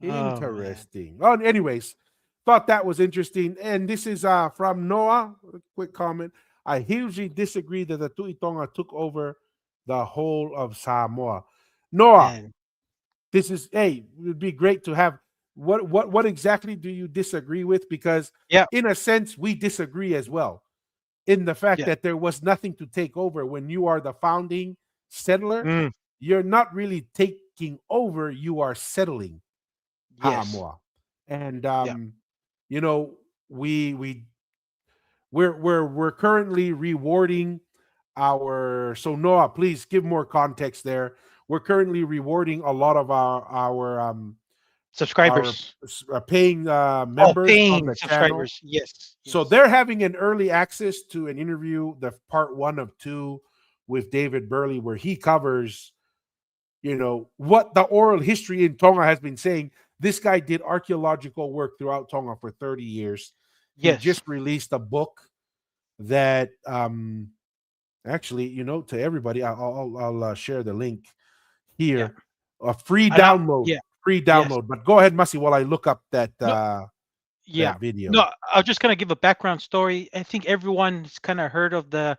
Oh man. Interesting. Oh, anyways, thought that was interesting. And this is from Noah. A quick comment. I hugely disagree that the Tuitonga took over the whole of Samoa. Noah, Man. this is it would be great to have what exactly do you disagree with? Because Yeah. in a sense, we disagree as well. In the fact Yeah. that there was nothing to take over when you are the founding settler, Mm, you're not really taking over, you are settling yes. Ha'amoa. And Yeah. you know, we we're currently rewarding our so Noah, please give more context there. We're currently rewarding a lot of our Subscribers. paying Oh, members on paying the channel. subscribers. Yes. So Yes. they're having an early access to an interview, the part 1 of 2 with David Burley, where he covers what the oral history in Tonga has been saying. This guy did archaeological work throughout Tonga for 30 years. He Yes. just released a book that actually, to everybody, I'll share the link Yeah. here. A free And now, download, yeah. free Yes. download. But go ahead, Mussy, while I look up that No. that Yeah. video. No. I'll just kind of give a background story. I think everyone's kind of heard of the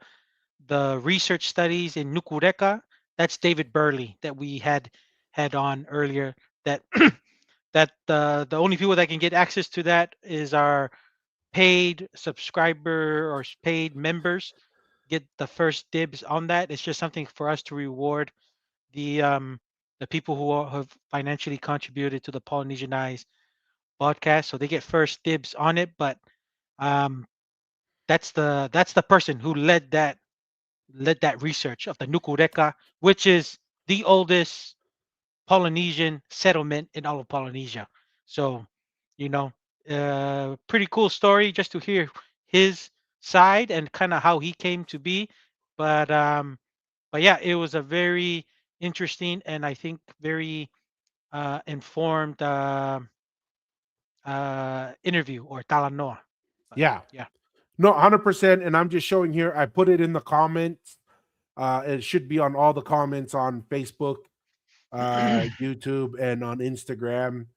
research studies in Nukureka. That's David Burley that we had on earlier. That that the only people that can get access to that is our paid subscriber or paid members get the first dibs on that. It's just something for us to reward the um the people who have financially contributed to the Polynesianized podcast, so they get first dibs on it. But um, that's the person who led that research of the Nukureka, which is the oldest Polynesian settlement in all of Polynesia. So, you know, pretty cool story just to hear his side and kind of how he came to be. But yeah, it was a very interesting and I think very informed interview or talanoa. But Yeah. yeah. No, 100%. And I'm just showing here. I put it in the comments. It should be on all the comments on Facebook, YouTube, and on Instagram.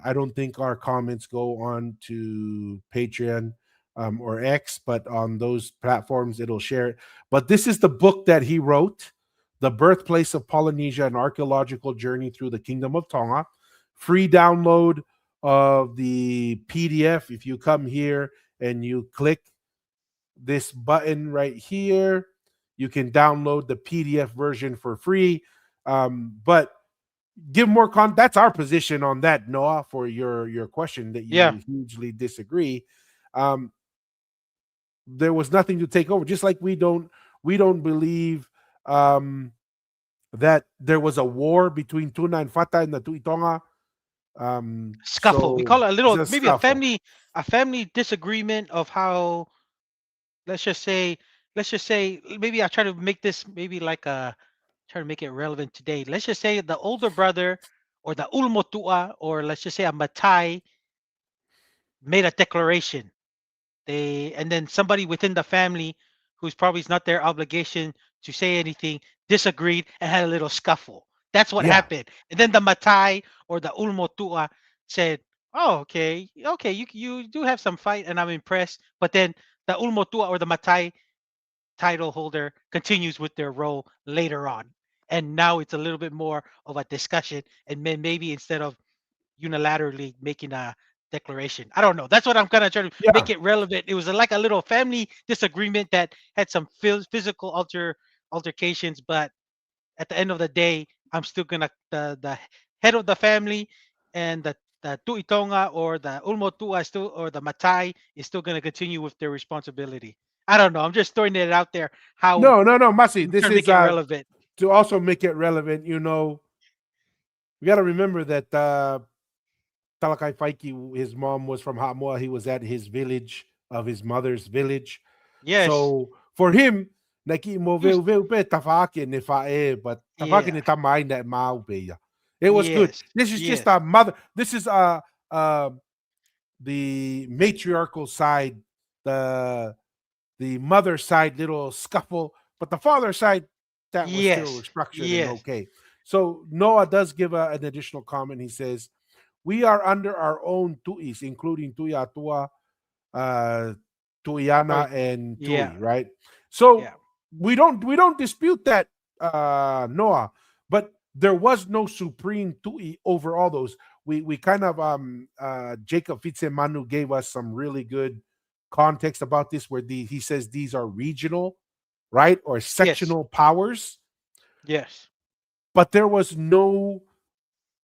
I don't think our comments go on to Patreon or X, but on those platforms, it'll share it. But this is the book that he wrote, The Birthplace of Polynesia, an Archaeological Journey Through the Kingdom of Tonga. Free download of the PDF. If you come here and you click this button right here, you can download the PDF version for free. But give more that's our position on that, Noah, for your question that Yeah. you hugely disagree. um there was nothing to take over, just like we don't believe um that there was a war between Tuna and Fata and the Tuitonga. Scuffle. We So call it a it's little, a maybe a scuffle. family disagreement of how, let's just say, maybe I try to make this maybe like a, try to make it relevant today. Let's just say the older brother or the ulmotua, or let's just say a matai, made a declaration. And then somebody within the family, who's probably it's not their obligation to say anything, disagreed and had a little scuffle. That's what Yeah, happened. And then the matai or the ulmotua said, "Oh, okay, okay, you do have some fight, and I'm impressed." But then the ulmotua or the matai title holder continues with their role later on. And now it's a little bit more of a discussion, and maybe instead of unilaterally making a declaration. I don't know. That's what I'm kind of trying to yeah. make it relevant. It was like a little family disagreement that had some physical altercations, but at the end of the day, I'm still gonna the head of the family and the tuitonga or the ulmotua still, or the matai is still gonna continue with their responsibility. I don't know. I'm just throwing it out there. How No, no, no, Masi. I'm This trying to is make it relevant. to also make it relevant. We got to remember that Talakai Faiki, his mom was from Hamoa. He was at his village, of his mother's village. Yes, So for him, naki mo he was. veu pe tafake ne fae, but tafake Yeah. ne tamai ne mau pe ya. It was good. Yes. This is just Yes. a mother. This is uh the matriarchal side, the the mother side little scuffle, but the father side, that was still Yes. structured and Yes. okay. So Noah does give an additional comment. He says, "We are under our own tuis, including Tuya Tua, uh, Or Tuyana, and yeah. Tui." Right. So Yeah. we don't dispute that, Noah, but there was no supreme Tui over all those. We kind of Jacob Fitzemanu gave us some really good context about this, where he says these are regional, right, or Yes. sectional powers, Yes. but there was no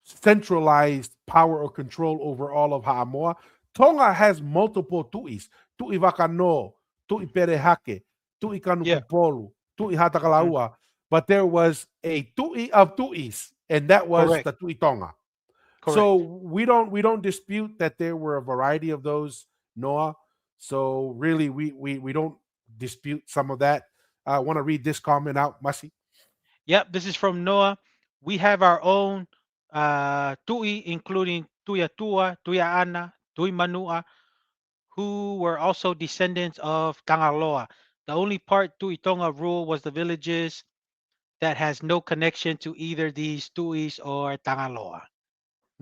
centralized power or control over all of Ha'amoa. Tonga has multiple tu'is: tu'i Vakano, tu'i Perehake, tu'i Yeah. Kanukupolu, tu'i Mhm. Hatakalaua, but there was a tu'i of tu'is, and that was Correct. the tu'i Tonga. So Correct. we don't dispute that there were a variety of those, Noah. So really, we don't dispute some of that. I want to read this comment out, Masi. Yep. This is from Noah. We have our own tui, including Tuya Tua, Tuya Ana, Tui Manua, who were also descendants of Tangaloa. The only part Tui Tonga rule was the villages that has no connection to either these Tuis or Tangaloa.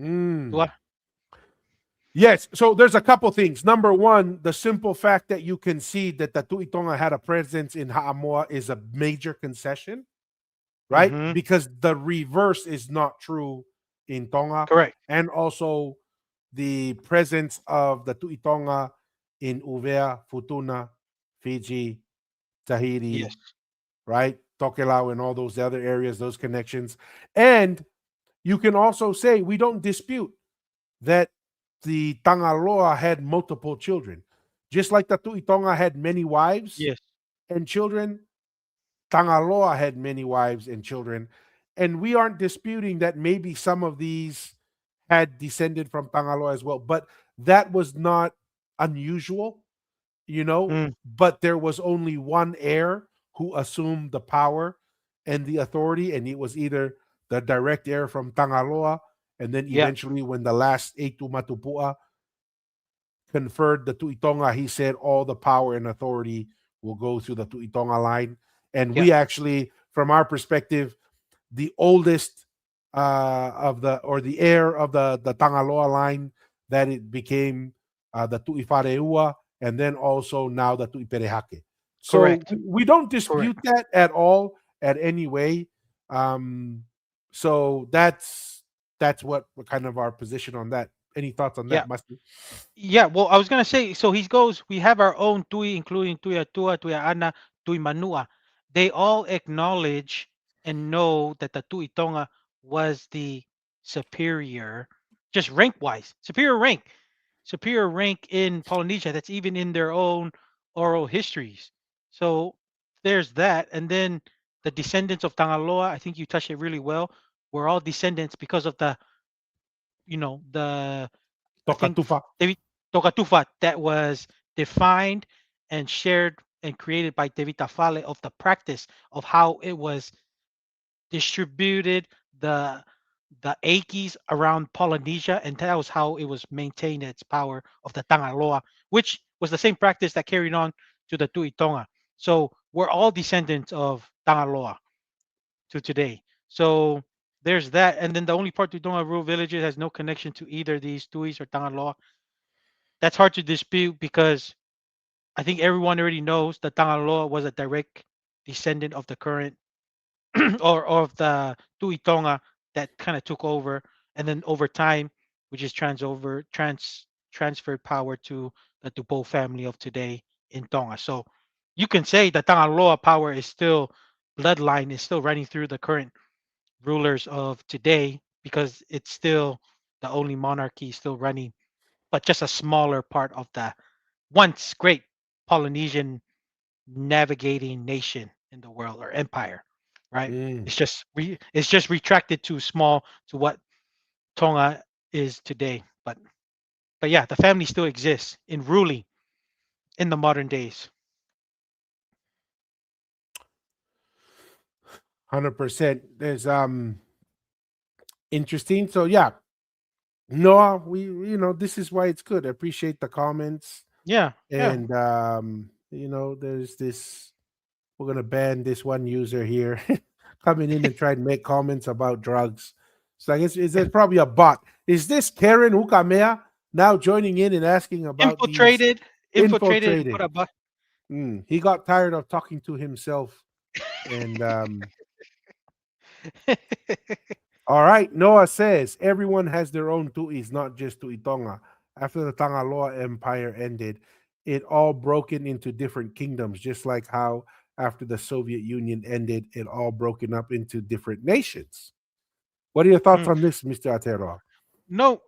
Mm. Tua? Yes. So there's a couple things. Number one, the simple fact that you concede that the Tuitonga had a presence in Ha'amoa is a major concession, right? Mm-hmm. Because the reverse is not true in Tonga. Correct. And also the presence of the Tuitonga in Uvea, Futuna, Fiji, Tahiti, Yes. right? Tokelau and all those other areas, those connections. And you can also say we don't dispute that the Tangaloa had multiple children. Just like the Tuitonga had many wives Yes. and children, Tangaloa had many wives and children. And we aren't disputing that maybe some of these had descended from Tangaloa as well, but that was not unusual, Mm, but there was only one heir who assumed the power and the authority, and it was either the direct heir from Tangaloa, and then yeah. eventually, when the last Eitu Matupua conferred the Tuitonga, he said all the power and authority will go through the Tuitonga line. And Yeah. we actually, from our perspective, the oldest of the or the heir of the Tangaloa line, that it became the Tuifareua, and then also now the Tuiperehake. So Correct. we don't Correct. dispute that at all, at any way. Um, so that's what kind of our position on that. Any thoughts on Yeah. that, Masti? Yeah, well, I was gonna say, so he goes, we have our own Tui, including Tuya Tua, Tuya Ana, Tui Manua. They all acknowledge and know that the Tui Tonga was the superior, just rank wise, superior rank in Polynesia. That's even in their own oral histories. So there's that. And then the descendants of Tangaloa, I think you touched it really well. We're all descendants because of the I think Tokatufa. David Tokatufat that was defined and shared and created by David Tafale of the practice of how it was distributed the Akis around Polynesia, and that was how it was maintained its power of the Tangaloa, which was the same practice that carried on to the Tuitonga. So we're all descendants of Tangaloa to today. So there's that, and then the only part Tuitonga rural villages has no connection to either these Tuis or Tangaloa. That's hard to dispute because I think everyone already knows that Tangaloa was a direct descendant of the current or of the Tuitonga that kind of took over, and then over time, we just transferred power to the Tupo family of today in Tonga. So you can say the Tangaloa power is still bloodline is still running through the current rulers of today because it's still the only monarchy still running, but just a smaller part of the once great Polynesian navigating nation in the world or empire, right? Mm, It's just retracted too small to what Tonga is today. But yeah, the family still exists in ruling in the modern days. 100%. There's interesting. So yeah, Noah, this is why it's good. I appreciate the comments. Yeah, yeah. And there's this, we're gonna ban this one user here coming in and try and make comments about drugs. So I guess is there probably a bot? Is this Karen Ukamea now joining in and asking about these infiltrated, infiltrated, and put infiltrated? a bu- He got tired of talking to himself. And all right, Noah says everyone has their own tuis, not just Tuitonga. After the Tangaloa Empire ended, it all broken into different kingdoms, just like how after the Soviet Union ended, it all broken up into different nations. What are your thoughts Mm. on this, Mr. Atero? No,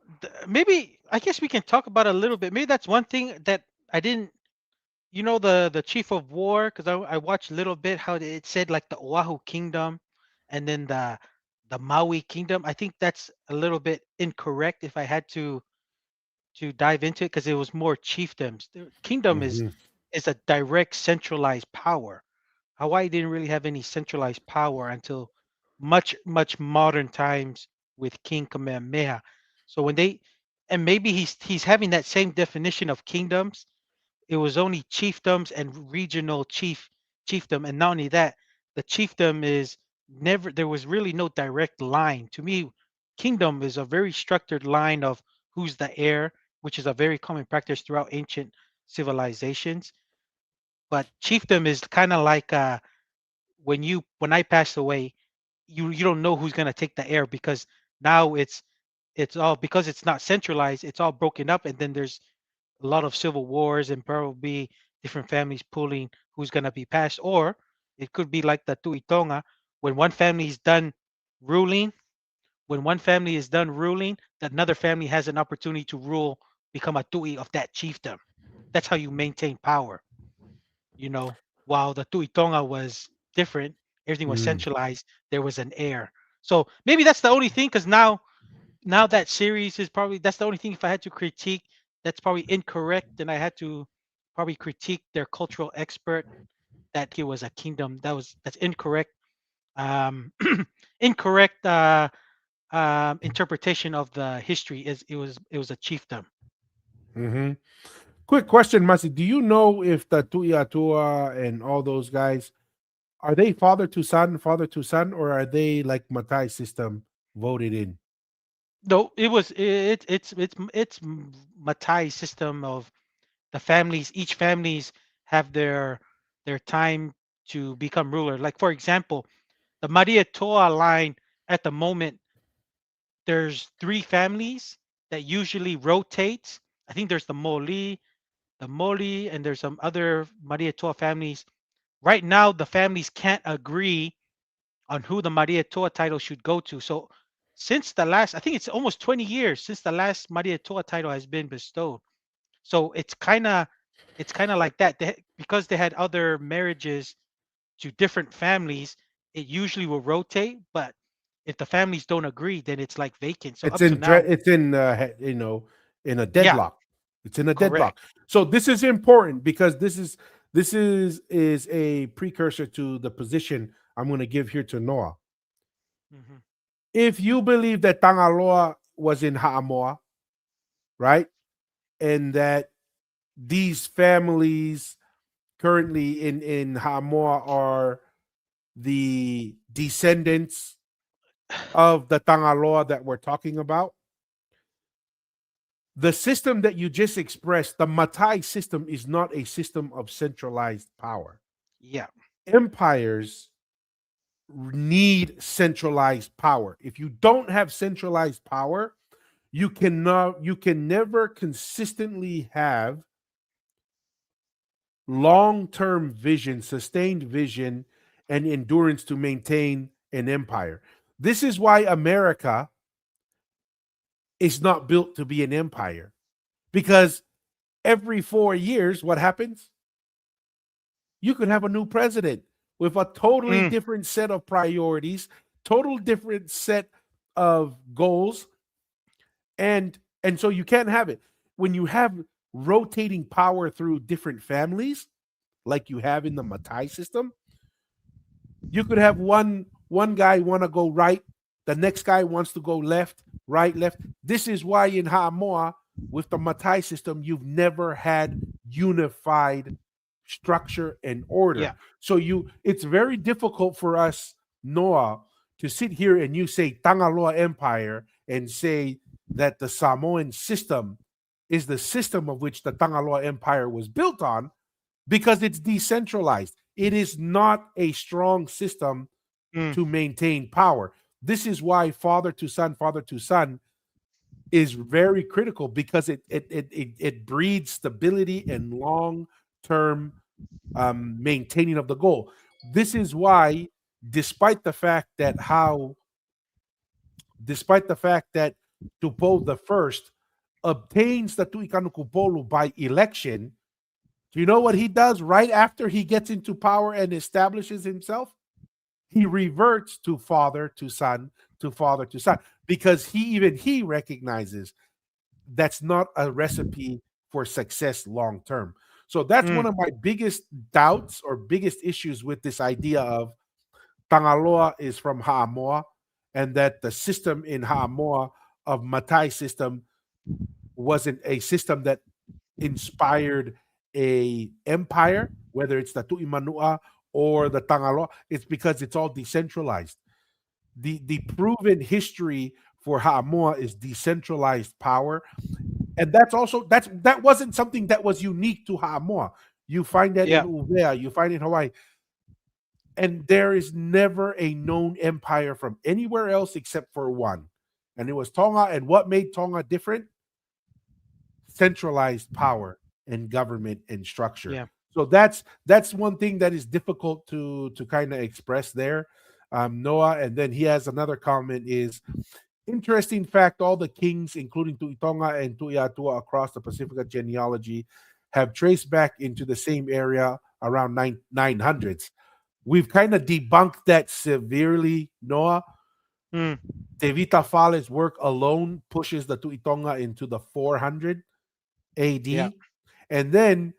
maybe I guess we can talk about it a little bit. Maybe that's one thing that I didn't the chief of war because I watched a little bit how it said like the Oahu kingdom and then the Maui kingdom. I think that's a little bit incorrect if I had to dive into it because it was more chiefdoms. The kingdom is Hmm. is a direct centralized power. Hawaii didn't really have any centralized power until much modern times with King Kamehameha. So when they and maybe he's having that same definition of kingdoms. It was only chiefdoms and regional chiefdom, and not only that, the chiefdom is never there was really no direct line. To me, kingdom is a very structured line of who's the heir, which is a very common practice throughout ancient civilizations. But chiefdom is kind of like when I pass away, you don't know who's gonna take the heir because now it's all because it's not centralized, it's all broken up, and then there's a lot of civil wars and probably different families pulling who's going to be passed, or it could be like the Tuitonga, when one family is done ruling, when one family is done ruling, another family has an opportunity to rule, become a tui of that chiefdom. That's how you maintain power. You know, while the Tuitonga was different, everything was Mm. centralized. There was an heir. So maybe that's the only thing, because now that series is probably, that's the only thing, if I had to critique, that's probably incorrect, then I had to probably critique their cultural expert, that he was a kingdom. That's incorrect. Incorrect interpretation of the history. Is it was a chiefdom. Hmm. Quick question, Masi. Do you know if the Tuiatua and all those guys are they father to son, or are they like Matai system voted in? No, it's Matai system of the families. Each families have their time to become ruler. Like, for example, the Maria Toa line at the moment, there's three families that usually rotates. I think there's the Moli, and there's some other Maria Toa families. Right now, the families can't agree on who the Maria Toa title should go to. So since the last, I think it's almost 20 years since the last Maria Toa title has been bestowed. So it's kind of like that. Because they had other marriages to different families, it usually will rotate. But if the families don't agree, then it's like vacant. So up to now, It's in in a yeah, deadlock. It's in a correct. deadlock. So this is important because this is a precursor to the position I'm going to give here to Noah. Hmm. If you believe that Tangaloa was in Haamoa, right, and that these families currently in Haamoa are the descendants of the Tangaloa that we're talking about, the system that you just expressed, the Matai system, is not a system of centralized power. Yeah. Empires need centralized power. If you don't have centralized power, you can never consistently have long-term vision, sustained vision, and endurance to maintain an empire. This is why America is not built to be an empire, because every 4 years, what happens? You could have a new president with a totally Mm, different set of priorities, total different set of goals, and so you can't have it when you have rotating power through different families, like you have in the Matai system. You could have one guy want to go right, the next guy wants to go left, right, left. This is why in Haamoa, with the Matai system, you've never had unified structure and yeah. order. So it's very difficult for us, Noah, to sit here and you say Tangaloa Empire and say that the Samoan system is the system of which the Tangaloa Empire was built on, because it's decentralized. It is not a strong system Mm, to maintain power. This is why father to son is very critical, because it breeds stability and long term maintaining of the goal. This is why, despite the fact that how, despite the fact that Tupo the first obtains the Tuikanukupolu by election, do you know what he does right after he gets into power and establishes himself? He reverts to father to son to father to son, because he recognizes that's not a recipe for success long term. So that's one mm, of my biggest doubts or biggest issues with this idea of Tangaloa is from Haamoa, and that the system in Haamoa of Matai system wasn't a system that inspired a empire, whether it's the Tu'imanua or the Tangaloa. It's because it's all decentralized. The proven history for Haamoa is decentralized power, and that wasn't something that was unique to Haamoa. You find that in yeah. Uvea, you find it in Hawaii, and there is never a known empire from anywhere else except for one, and it was Tonga. And what made Tonga different? Centralized power and government and structure. Yeah. So that's one thing that is difficult to kind of express there, Noah. And then he has another comment: is interesting fact, all the kings, including Tuitonga and Tuiatua across the Pacifica genealogy, have traced back into the same area around 900s. We've kind of debunked that severely, Noah. Mm, Tevita Fale's work alone pushes the Tuitonga into the 400 yeah, AD. And then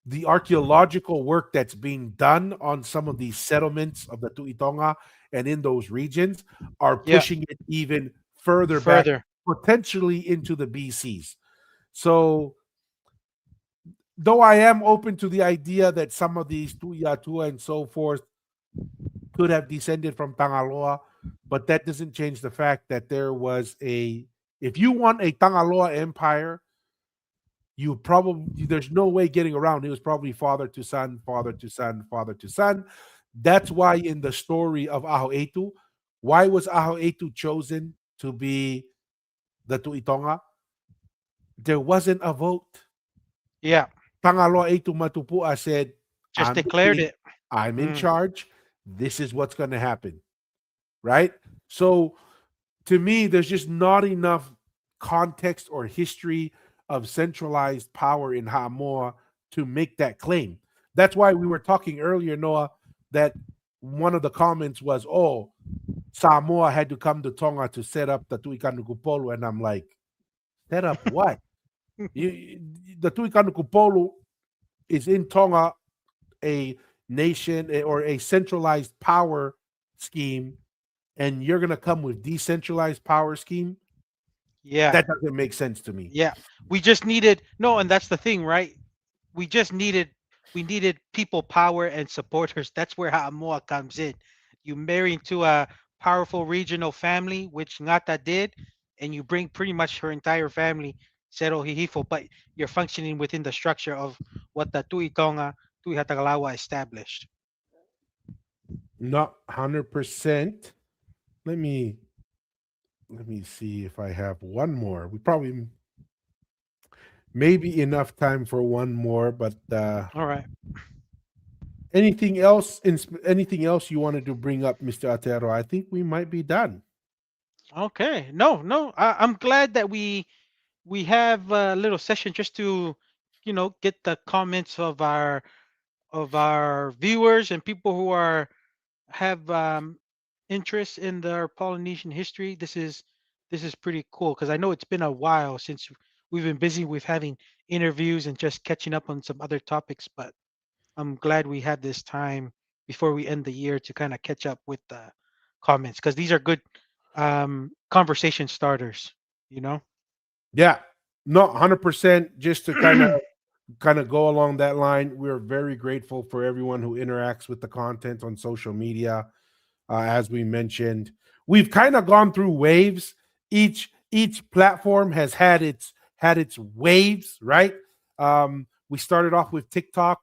the archaeological work that's being done on some of these settlements of the Tuitonga and in those regions are yeah. pushing it even further back, Further, potentially into the BCs. So, though I am open to the idea that some of these Tuiatua and so forth could have descended from Tangaloa, but that doesn't change the fact that there was a, if you want a Tangaloa empire, you probably, there's no way getting around. It was probably father to son, father to son, father to son. That's why in the story of Aho Etu, why was Aho Etu chosen to be the Tuitonga? There wasn't a vote. yeah. Pangaloa Etu Matupua said, Just I'm the declared king, it. I'm in Mm, charge. This is what's going to happen. Right? So to me, there's just not enough context or history of centralized power in Hamoa to make that claim. That's why we were talking earlier, Noah, that one of the comments was, oh, Samoa had to come to Tonga to set up the Tuikanukupolu. And I'm like, set up what? The Tuikanukupolu is in Tonga, a nation or a centralized power scheme, and you're going to come with decentralized power scheme. yeah, That doesn't make sense to me. yeah. We just needed no, and that's the thing, right? We just needed we needed people power and supporters. That's where Ha'amoa comes in. You marry into a powerful regional family, which Ngata did, and you bring pretty much her entire family, Zero Hihifo, but you're functioning within the structure of what the Tuitonga, Tuihatagalawa established. Not 100%. Let me let me see if I have one more. We probably maybe enough time for one more, but All right. anything else anything else you wanted to bring up, Mr. Atero? I think we might be done. Okay. No, no. I'm glad that we have a little session just to, get the comments of our viewers and people who are have interest in their Polynesian history. This is pretty cool because I know it's been a while since we've been busy with having interviews and just catching up on some other topics. But I'm glad we had this time before we end the year to kind of catch up with the comments because these are good conversation starters. You know. Yeah. No, 100%. Just to kind of go along that line, we're very grateful for everyone who interacts with the content on social media. As we mentioned, we've kind of gone through waves. Each platform has had its waves, right? We started off with TikTok.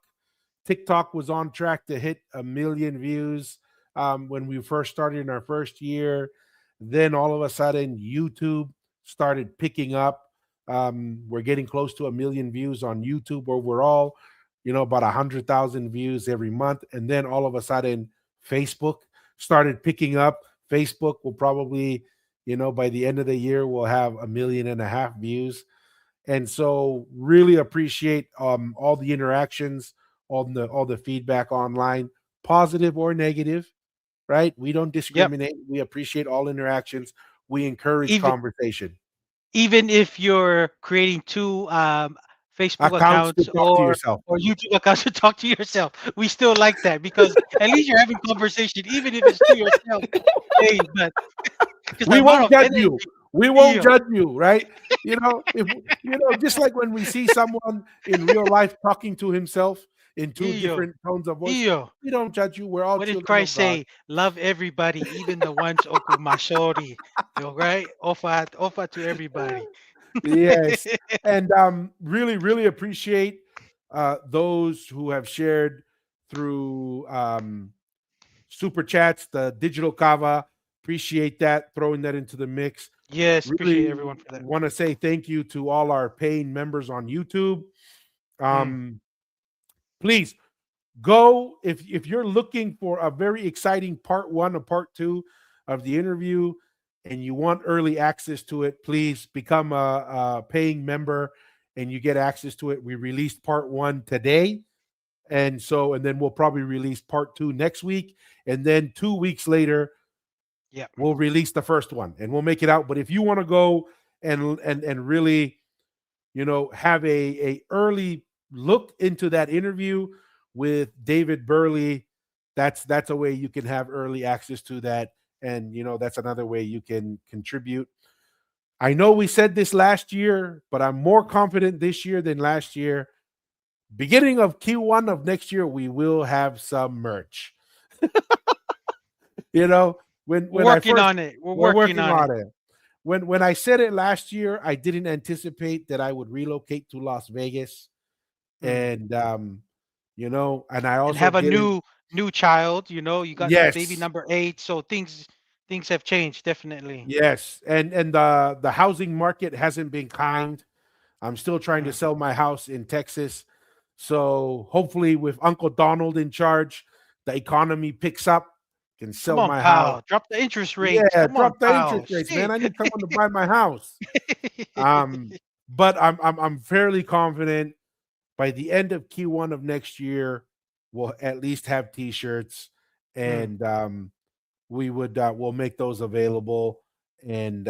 TikTok was on track to hit 1 million views when we first started in our first year. Then all of a sudden, YouTube started picking up. We're getting close to 1 million views on YouTube overall. About 100,000 views every month, and then all of a sudden, Facebook started picking up. Facebook will probably, by the end of the year, we'll have 1.5 million views. And so really appreciate all the interactions, all the feedback online, positive or negative, right? We don't Yep. discriminate. We appreciate all interactions. We encourage Even conversation. even if you're creating two Facebook Accounts to accounts talk to yourself. or YouTube accounts to talk to yourself, we still like that because at least you're having conversation, even if it's to yourself. Hey, but because the We amount won't of judge you. energy, We won't yo, judge you, right? If just like when we see someone in real life talking to himself in two yo, different tones of voice, yo. we don't judge you. We're all What did children of Christ God. say? Love everybody, even the ones okumashori. Right? Offer to everybody. Yes. And really, really appreciate those who have shared through super chats, the digital kava. Appreciate that, throwing that into the mix. Yes, appreciate Really everyone for that. want to say thank you to all our paying members on YouTube. Mm. Um, Please Go if you're looking for a very exciting part one or part two of the interview, and you want early access to it, please become a paying member, and you get access to it. We released part one today, and then we'll probably release part two next week, and then 2 weeks later Yeah. we'll release the first one, and we'll make it out. But if you want to go and really, have a early look into that interview with David Burley, that's a way you can have early access to that, and that's another way you can contribute. I know we said this last year, but I'm more confident this year than last year. Beginning of Q1 of next year, we will have some merch. You know, We're when I working first on it. We're we're working working on it. on it. When I said it last year, I didn't anticipate that I would relocate to Las Vegas, Mm. and and I And also have a didn't. new child. You got baby Yes, number 8, so things have changed definitely. yes, and the housing market hasn't been kind. I'm still trying to Mm. sell my house in Texas, so hopefully, with Uncle Donald in charge, the economy picks up. Can Come sell on, my house. pal. Drop the interest rates. Yeah, Come on, drop the interest pal. rates, man. Shit. I need someone to buy my house. Um, but I'm fairly confident by the end of Q1 of next year, we'll at least have T-shirts, Mm. and we'll make those available. And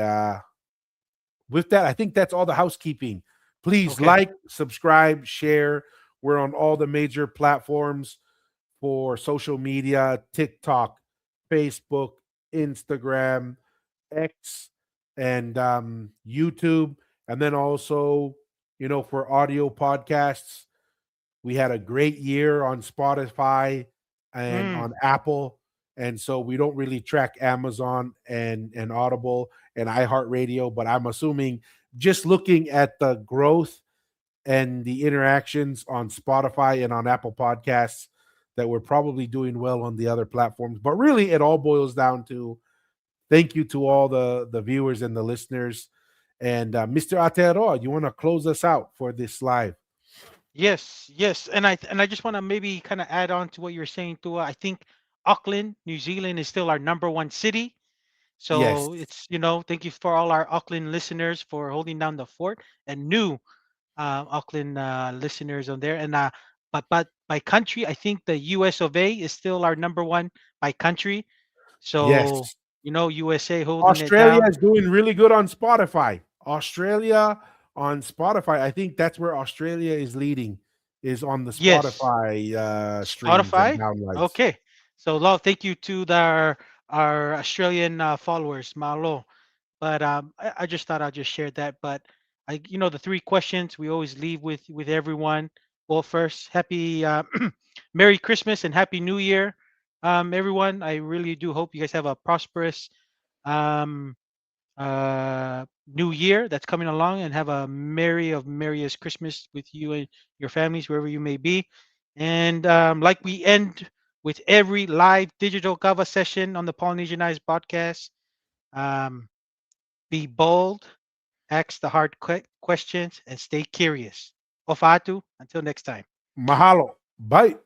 with that, I think that's all the housekeeping. Please Okay. like, subscribe, share. We're on all the major platforms for social media: TikTok, Facebook, Instagram, X, and YouTube. And then also, for audio podcasts, we had a great year on Spotify and Mm. on Apple. And so we don't really track Amazon and Audible and iHeartRadio, but I'm assuming, just looking at the growth and the interactions on Spotify and on Apple Podcasts, that we're probably doing well on the other platforms. But really, it all boils down to thank you to all the viewers and the listeners. And Mr. Ateroa, you want to close us out for this live? Yes, yes, and I just want to maybe kind of add on to what you're saying, Tua. I think Auckland, New Zealand, is still our number one city. Yes, So thank you for all our Auckland listeners for holding down the fort, and new Auckland listeners on there. And but by country, I think the US of A is still our number one by country. So yes. USA holding it Australia down. is doing really good on Spotify. Australia on Spotify. I think that's where Australia is leading, is on the Yes, Spotify streams and Spotify. downloads. Okay. So love, thank you to our Australian followers, Malo. But I just thought I'd just share that. But the three questions we always leave with everyone. Well, first, happy Merry Christmas and Happy New Year, everyone. I really do hope you guys have a prosperous um, New Year that's coming along, and have a merriest Christmas with you and your families wherever you may be. And like we end with every live digital Kava session on the Polynesian Eyes podcast. Um, be bold, ask the hard questions, and stay curious. Ofatu, until next time. Mahalo. Bye.